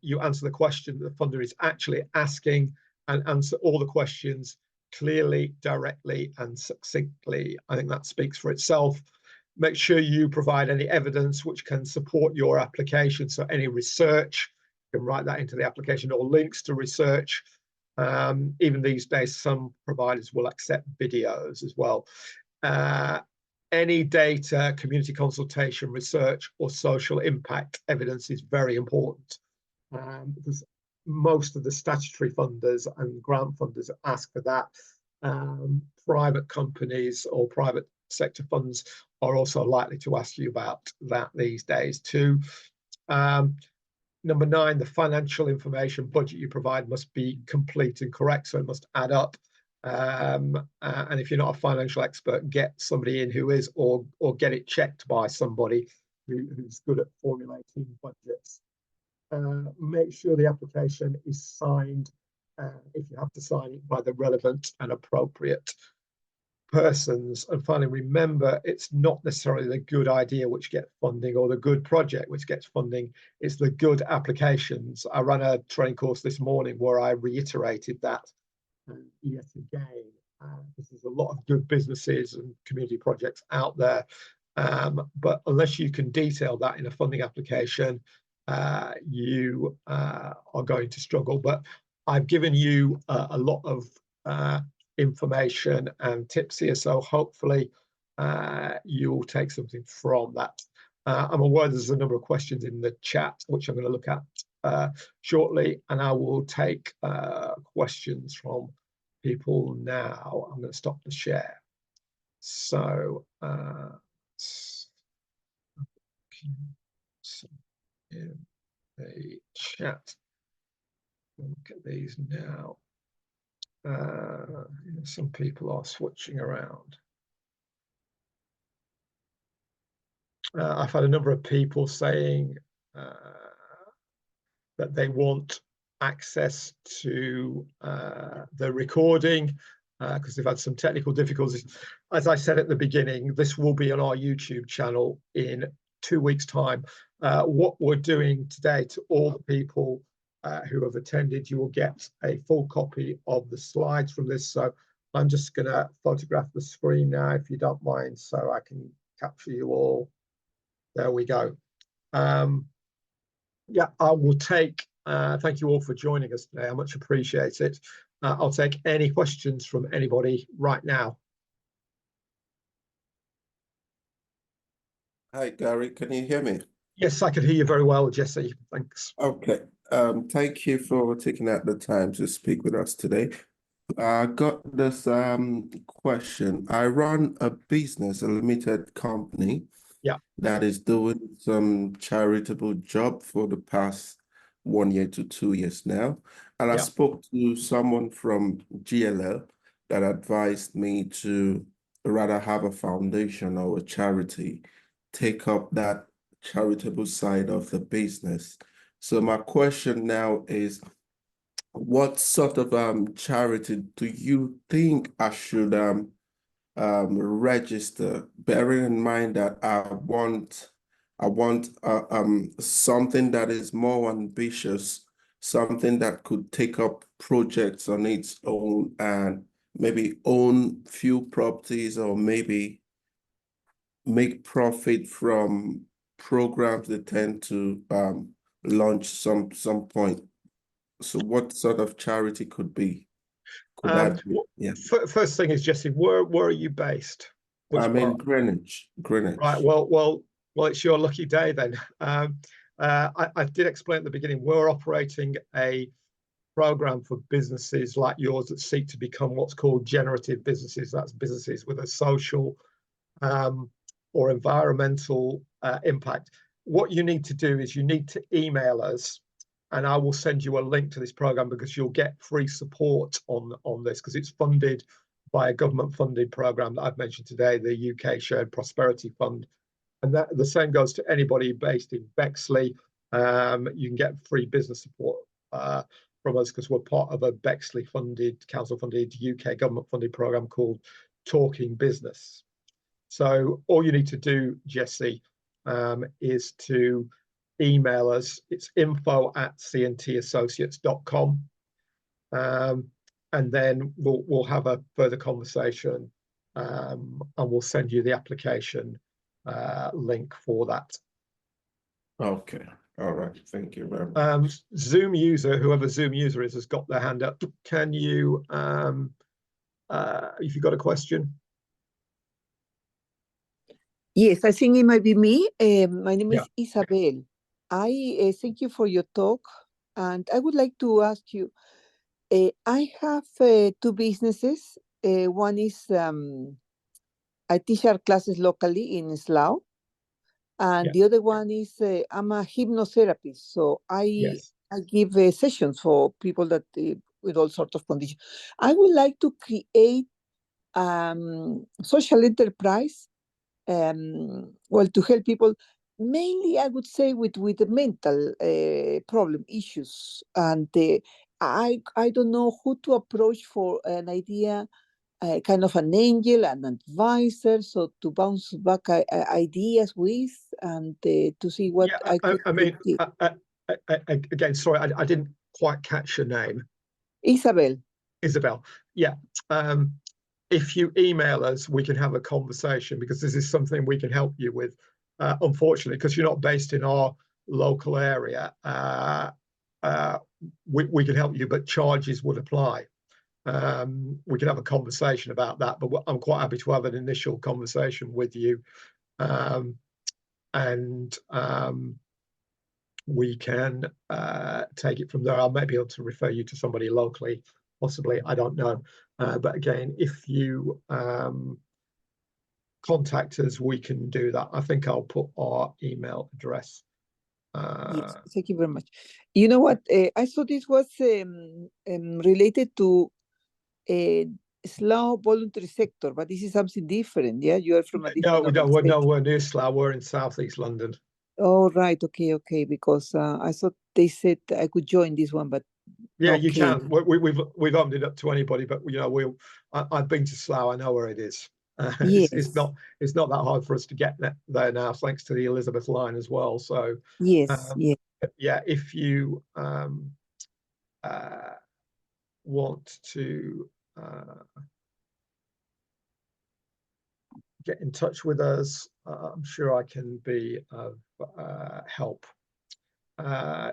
you answer the question that the funder is actually asking, and answer all the questions clearly, directly, and succinctly. I think that speaks for itself. Make sure you provide any evidence which can support your application. So any research, you can write that into the application, or links to research. Even these days, some providers will accept videos as well. Any data, community consultation, research, or social impact evidence is very important, because most of the statutory funders and grant funders ask for that. Private companies or private sector funds are also likely to ask you about that these days too. Number 9, the financial information budget you provide must be complete and correct, so it must add up. And if you're not a financial expert, get somebody in who is, or get it checked by somebody who's good at formulating budgets. Make sure the application is signed, if you have to sign it, by the relevant and appropriate persons. And finally, remember, it's not necessarily the good idea which gets funding or the good project which gets funding. It's the good applications. I ran a training course this morning where I reiterated that yet again. There's a lot of good businesses and community projects out there, but unless you can detail that in a funding application, you are going to struggle. But I've given you a lot of information and tips here, so hopefully you'll take something from that. I'm aware there's a number of questions in the chat which I'm going to look at shortly, and I will take questions from people now. I'm going to stop the share. So in the chat, look at these now. Some people are switching around. I've had a number of people saying that they want access to the recording because they've had some technical difficulties. As I said at the beginning, this will be on our YouTube channel in 2 weeks' time. What we're doing today, to all the people who have attended, you will get a full copy of the slides from this. So I'm just going to photograph the screen now, if you don't mind, so I can capture you all. There we go. Yeah, I will take, thank you all for joining us today. I much appreciate it. I'll take any questions from anybody right now. Hi, Gary, can you hear me? Yes, I can hear you very well, Jesse. Thanks. Okay. Thank you for taking out the time to speak with us today. I got this question. I run a business, a limited company, Yeah, that is doing some charitable job for the past 1 year to 2 years now. And I yeah. spoke to someone from GLL that advised me to rather have a foundation or a charity take up that charitable side of the business. So my question now is, what sort of charity do you think I should register, bearing in mind that I want something that is more ambitious, something that could take up projects on its own and maybe own few properties, or maybe make profit from programs they tend to launch some point. So what sort of charity could that be? Yeah. First thing is, Jesse, where are you based? Which I'm in Greenwich. Right. Well, it's your lucky day then. I did explain at the beginning, we're operating a program for businesses like yours that seek to become what's called generative businesses. That's businesses with a social or environmental impact. What you need to do is you need to email us, and I will send you a link to this program, because you'll get free support on this, because it's funded by a government-funded program that I've mentioned today, the UK Shared Prosperity Fund. And that the same goes to anybody based in Bexley. You can get free business support from us because we're part of a Bexley funded, council funded, UK government funded program called Talking Business. So all you need to do, Jesse, is to email us. It's info@cntassociates.com. And then we'll have a further conversation, and we'll send you the application link for that. Okay. All right. Thank you very much. Zoom user, whoever Zoom user is, has got their hand up. Can you, if you've got a question? Yes, I think it might be me. My name Yeah. is Isabel. I thank you for your talk, and I would like to ask you, I have two businesses. One is I teach art classes locally in Slough, and Yeah. the other one is I'm a hypnotherapist. So I give sessions for people that with all sorts of conditions. I would like to create social enterprise, well, to help people, mainly I would say with the mental problem issues, and I don't know who to approach for an idea, kind of an angel, an advisor, so to bounce back ideas with, and to see what I could mean, do. Again, sorry, I didn't quite catch your name. Isabel. Yeah. If you email us, we can have a conversation, because this is something we can help you with. Unfortunately, because you're not based in our local area, we can help you, but charges would apply. We can have a conversation about that, but I'm quite happy to have an initial conversation with you, and we can take it from there. I may be able to refer you to somebody locally, possibly, I don't know. But again, if you contact us, we can do that. I think I'll put our email address. Yes, thank you very much. You know what? I thought this was related to Slough voluntary sector, but this is something different. Yeah, you are from a different. No, we're nowhere near Slough. We're in southeast London. Oh, right. Okay. Because I thought they said I could join this one, but yeah, okay. You can. We've opened it up to anybody, but I've been to Slough. I know where it is. Yes. It's not that hard for us to get there now, thanks to the Elizabeth line as well. So yes. Yeah, if you want to get in touch with us, I'm sure I can be of help.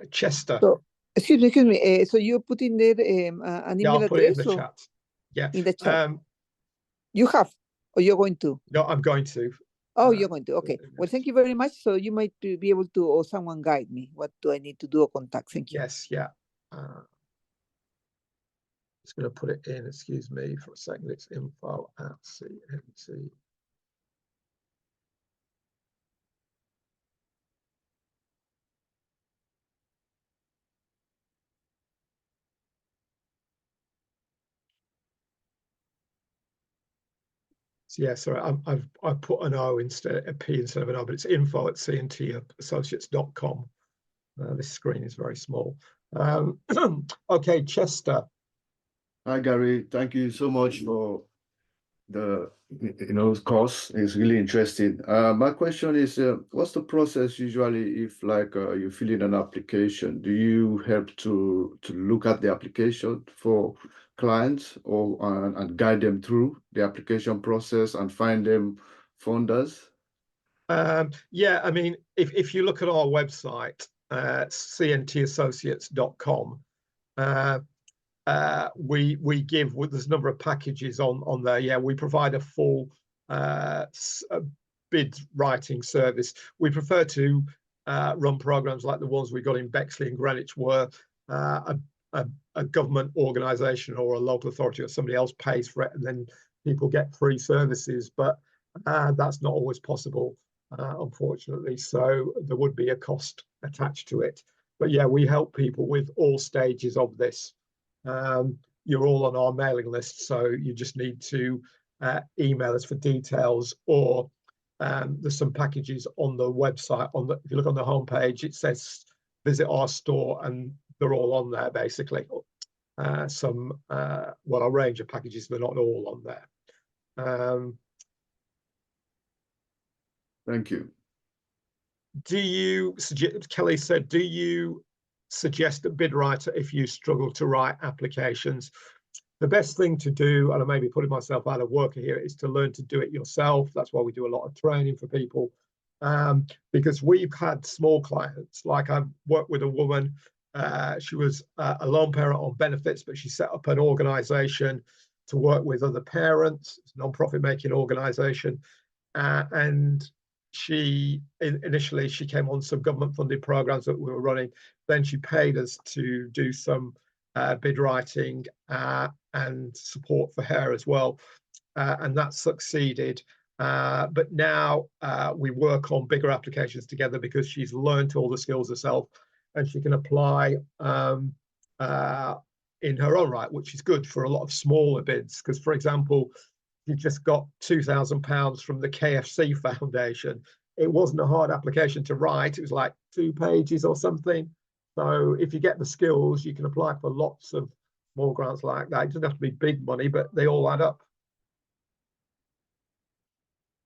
Chester. So, excuse me. So you put in there an email I'll put it in address? the chat. Yeah. In the chat. You have, or you're going to? No, I'm going to. Oh, you're going to. Okay. Well, thank you very much. So you might be able to, or someone guide me. What do I need to do or contact? Thank you. Yes. Yeah. Just going to put it in. Excuse me for a second. It's info@CNT. So yeah, sorry, I've put an O instead, a P instead of an O, but it's info@cntassociates.com. This screen is very small. Okay, Chester. Hi, Gary. Thank you so much for the course. It's really interesting. My question is, what's the process usually if you fill in an application? Do you help to look at the application for clients and guide them through the application process and find them funders? Yeah, I mean, if you look at our website, cntassociates.com, we give, there's a number of packages on there. Yeah, we provide a full bid writing service. We prefer to run programs like the ones we got in Bexley and Greenwich, where a government organization or a local authority or somebody else pays for it, and then people get free services. But that's not always possible, unfortunately. So there would be a cost attached to it. But yeah, we help people with all stages of this. You're all on our mailing list, so you just need to email us for details, or there's some packages on the website. If you look on the homepage, it says visit our store, and they're all on there basically. some, well, a range of packages, but not all on there. Thank you. Do you suggest, Kelly said, do you suggest a bid writer if you struggle to write applications? The best thing to do, and I may be putting myself out of work here, is to learn to do it yourself. That's why we do a lot of training for people, because we've had small clients. Like I've worked with a woman, she was a lone parent on benefits, but she set up an organization to work with other parents. It's a non-profit making organization, and she initially she came on some government funded programs that we were running. Then she paid us to do some bid writing and support for her as well, and that succeeded. But now we work on bigger applications together because she's learned all the skills herself, and she can apply in her own right, which is good for a lot of smaller bids. Because, for example, you just got £2,000 from the KFC Foundation. It wasn't a hard application to write. It was like 2 pages or something. So if you get the skills, you can apply for lots of small grants like that. It doesn't have to be big money, but they all add up.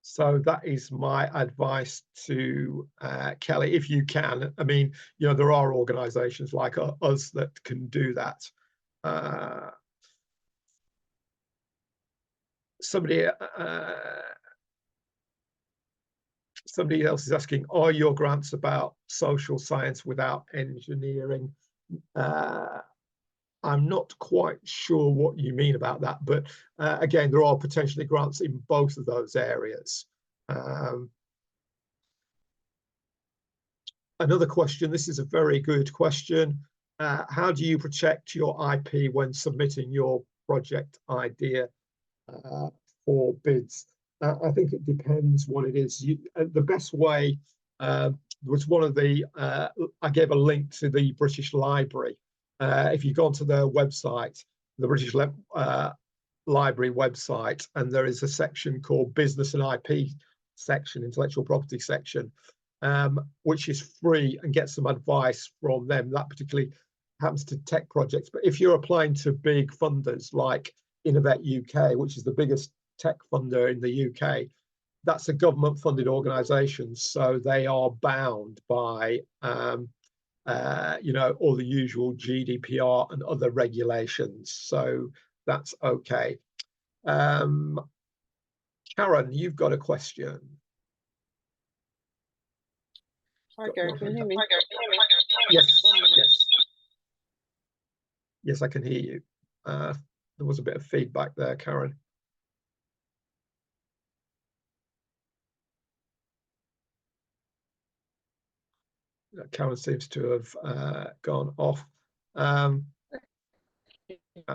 So that is my advice to Kelly, if you can. I mean, you know, there are organizations like us that can do that. Somebody else is asking, are your grants about social science without engineering? I'm not quite sure what you mean about that, but again, there are potentially grants in both of those areas. Another question, this is a very good question. How do you protect your IP when submitting your project idea for bids? I think it depends what it is. The best way was one of the, I gave a link to the British Library. If you go onto their website, the British Library website, and there is a section called Business and IP section, Intellectual Property section, which is free and get some advice from them. That particularly happens to tech projects. But if you're applying to big funders like Innovate UK, which is the biggest tech funder in the UK, that's a government funded organization. So they are bound by you know, all the usual GDPR and other regulations. So that's okay. Karen, you've got a question. Hi, Gary, can you hear me? Yes, yes. Yes, I can hear you. There was a bit of feedback there, Karen. Karen seems to have gone off.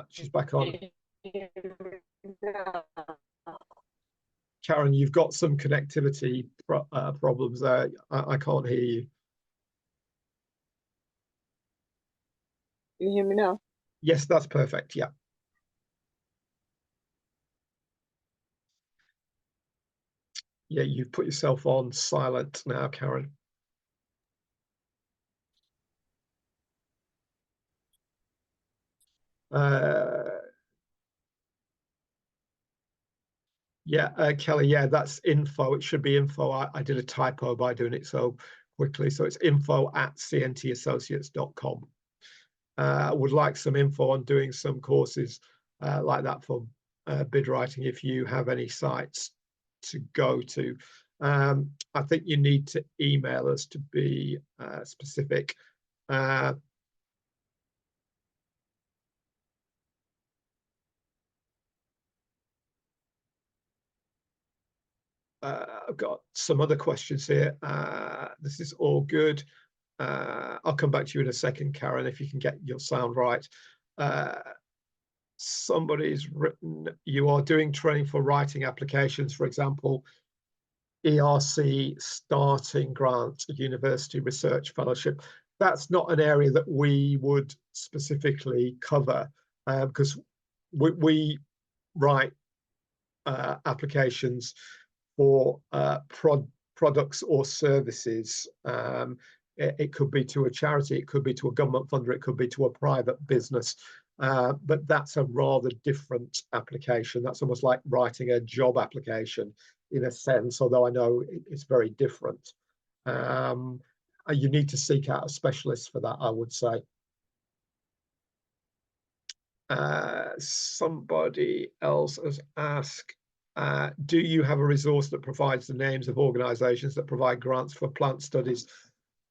She's back on. Karen, you've got some connectivity problems there. I can't hear you. Can you hear me now? Yes, that's perfect. Yeah. Yeah, you've put yourself on silent now, Karen. Yeah, Kelly, yeah, that's info. It should be info. I did a typo by doing it so quickly. So it's info@cntassociates.com. I would like some info on doing some courses like that for bid writing if you have any sites to go to. I think you need to email us to be specific. I've got some other questions here. This is all good. I'll come back to you in a second, Karen, if you can get your sound right. Somebody's written, you are doing training for writing applications, for example, ERC starting grant, university research fellowship. That's not an area that we would specifically cover because we write applications for products or services. It could be to a charity, it could be to a government funder, it could be to a private business. But that's a rather different application. That's almost like writing a job application in a sense, although I know it's very different. You need to seek out a specialist for that, I would say. Somebody else has asked, do you have a resource that provides the names of organizations that provide grants for plant studies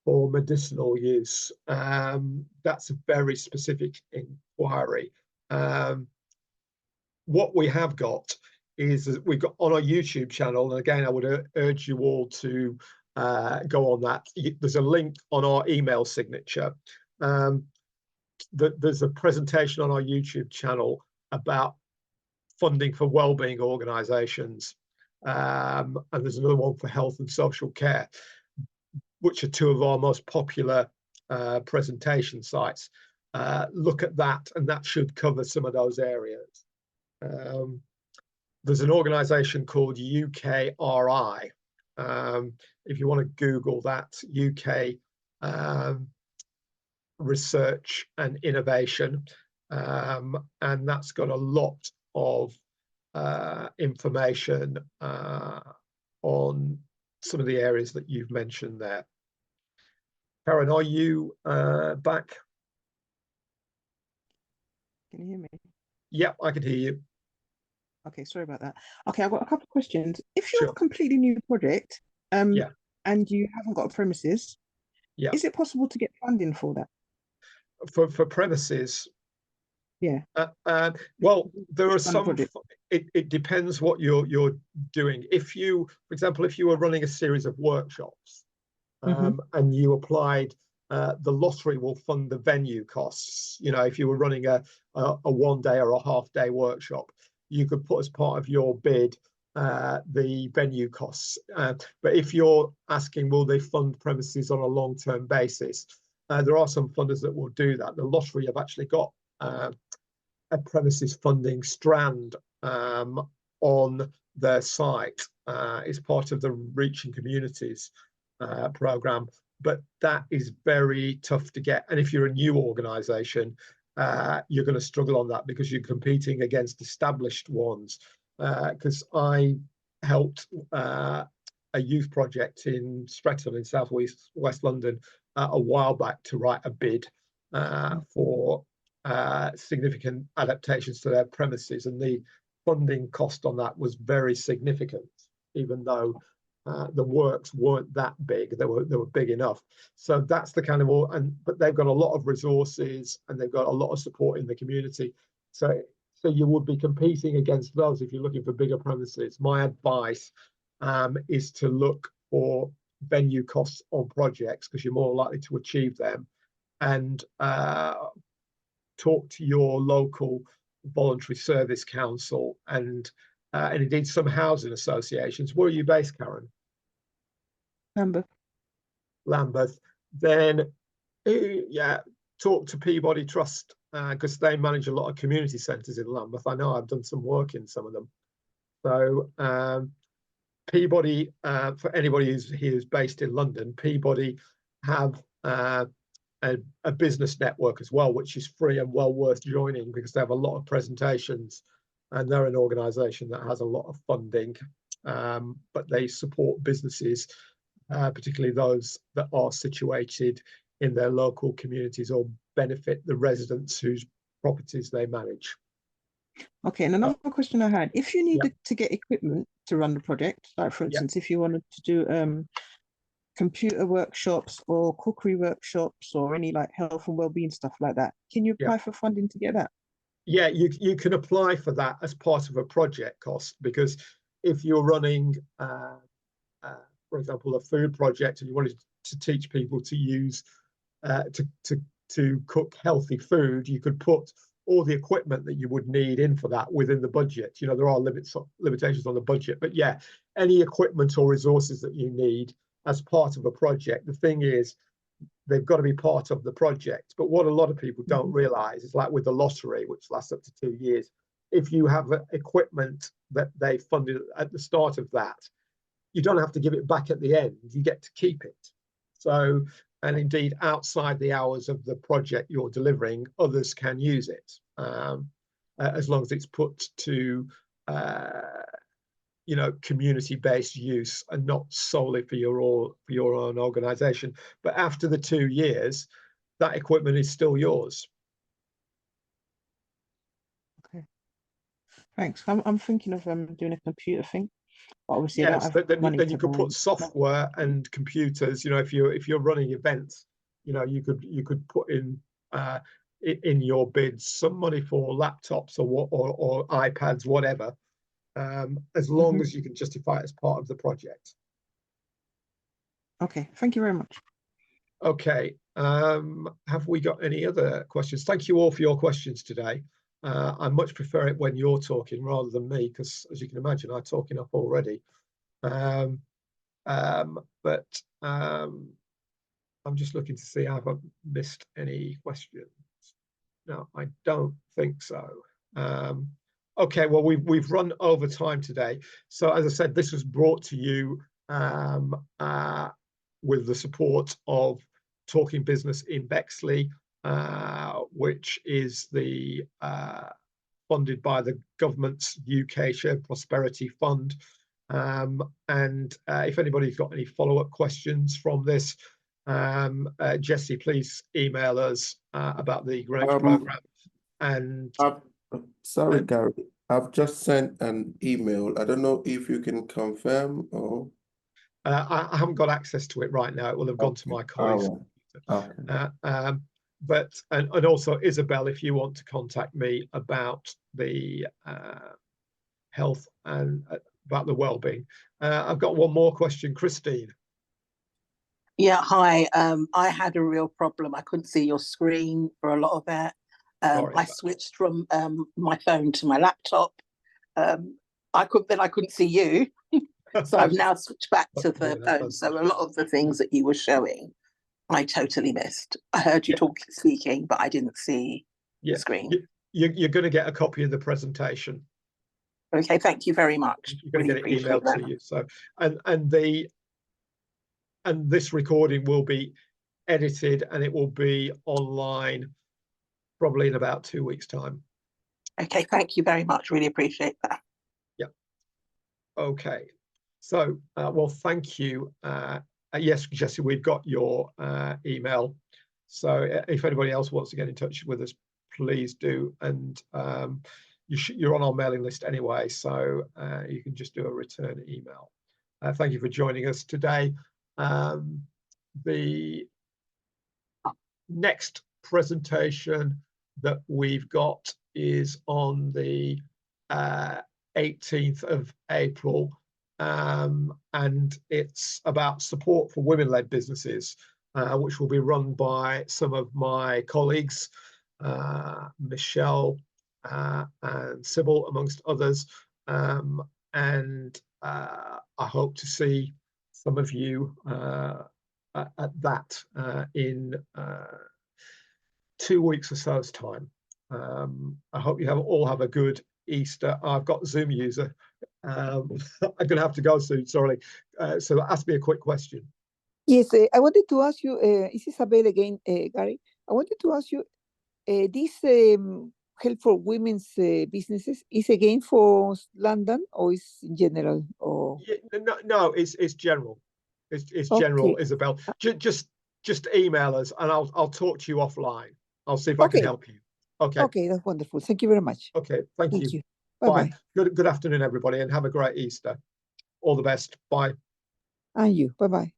for medicinal use? That's a very specific inquiry. What we have got is we've got on our YouTube channel, and again, I would urge you all to go on that. There's a link on our email signature. There's a presentation on our YouTube channel about funding for wellbeing organizations, and there's another one for health and social care, which are two of our most popular presentation sites. Look at that, and that should cover some of those areas. There's an organization called UKRI. If you want to Google that, UK Research and Innovation, and that's got a lot of information on some of the areas that you've mentioned there. Karen, are you back? Can you hear me? Yeah, I can hear you. Okay, sorry about that. Okay, I've got a couple of questions. If you're Sure. a completely new project, Yeah. and you haven't got a premises, Yeah. is it possible to get funding for that? For premises? Yeah. Well, there are Fund a some. project. It depends what you're doing. If you, for example, if you were running a series of workshops, and you applied, the lottery will fund the venue costs. You know, if you were running a 1 day or a half-day workshop, you could put as part of your bid the venue costs. But if you're asking, will they fund premises on a long-term basis, there are some funders that will do that. The lottery have actually got a premises funding strand on their site. It's part of the Reaching Communities program, but that is very tough to get. And if you're a new organization, you're going to struggle on that because you're competing against established ones. Because I helped a youth project in Streatham in southwest West London a while back to write a bid for significant adaptations to their premises, and the funding cost on that was very significant, even though the works weren't that big. They were big enough. So that's the kind of, but they've got a lot of resources and they've got a lot of support in the community. So you would be competing against those if you're looking for bigger premises. My advice is to look for venue costs on projects because you're more likely to achieve them, and talk to your local voluntary service council and indeed some housing associations. Where are you based, Karen? Lambeth. Then yeah, talk to Peabody Trust because they manage a lot of community centres in Lambeth. I know I've done some work in some of them. So Peabody, for anybody who's based in London, Peabody have a business network as well, which is free and well worth joining because they have a lot of presentations, and they're an organisation that has a lot of funding, but they support businesses, particularly those that are situated in their local communities or benefit the residents whose properties they manage. Okay, and another question I had, if you needed Yeah. to get equipment to run the project, like for instance, if you wanted to do computer workshops or cookery workshops or any like health and well-being stuff like that, can you apply for funding to get that? Yeah, you can apply for that as part of a project cost, because if you're running, for example, a food project and you wanted to teach people to use to cook healthy food, you could put all the equipment that you would need in for that within the budget. You know, there are limitations on the budget, but yeah, any equipment or resources that you need as part of a project. The thing is, they've got to be part of the project. But what a lot of people don't realize is, like with the lottery, which lasts up to 2 years, if you have equipment that they funded at the start of that, you don't have to give it back at the end. You get to keep it. So indeed outside the hours of the project you're delivering, others can use it, as long as it's put to you know, community-based use and not solely for your own organization. But after the 2 years, that equipment is still yours. Okay, thanks. I'm thinking of doing a computer thing, but obviously I don't Yes, have money then you to could buy put software and computers. You know, if you're running events, you know, you could put in your bids some money for laptops or iPads, whatever, as long as you can justify it as part of the project. Okay, thank you very much. Okay, have we got any other questions? Thank you all for your questions today. I much prefer it when you're talking rather than me, because as you can imagine, I talk enough already. I'm just looking to see if I've missed any questions. No, I don't think so. Okay, well, we've run over time today. So as I said, this was brought to you with the support of Talking Business in Bexley, which is the funded by the government's UK Shared Prosperity Fund. If anybody's got any follow-up questions from this, Jesse, please email us about the grant program. And sorry, Gary, I've just sent an email. I don't know if you can confirm or. I haven't got access to it right now. It will have gone to my colleagues. Okay. But also, Isabel, if you want to contact me about the health and about the well-being. I've got one more question, Christine. Yeah, hi. I had a real problem. I couldn't see your screen for a lot of that. I switched from my phone to my laptop. I couldn't see you. So I've now switched back to the phone. So a lot of the things that you were showing, I totally missed. I heard you speaking, but I didn't see the screen. You're going to get a copy of the presentation. Okay, thank you very much. You're going to get it emailed to you. So, and this recording will be edited and it will be online probably in about 2 weeks' time. Okay, thank you very much. Really appreciate that. Yeah. Okay. So, well, thank you. Yes, Jesse, we've got your email. So if anybody else wants to get in touch with us, please do. And you're on our mailing list anyway, so you can just do a return email. Thank you for joining us today. The next presentation that we've got is on the 18th of April, and it's about support for women-led businesses, which will be run by some of my colleagues, Michelle and Sybil, amongst others. I hope to see some of you at that in 2 weeks or so's time. I hope you all have a good Easter. I've got Zoom user. I'm going to have to go soon, sorry. So ask me a quick question. Yes, I wanted to ask you, is Isabel again, Gary? I wanted to ask you, this help for women's businesses is again for London or is in general? Or no, it's general. It's general, okay. Isabel. Just email us and I'll talk to you offline. I'll see if I can help you. Okay. Okay, that's wonderful. Thank you very much. Okay, thank you. Bye-bye. Good afternoon, everybody, and have a great Easter. All the best. Bye. And you. Bye-bye.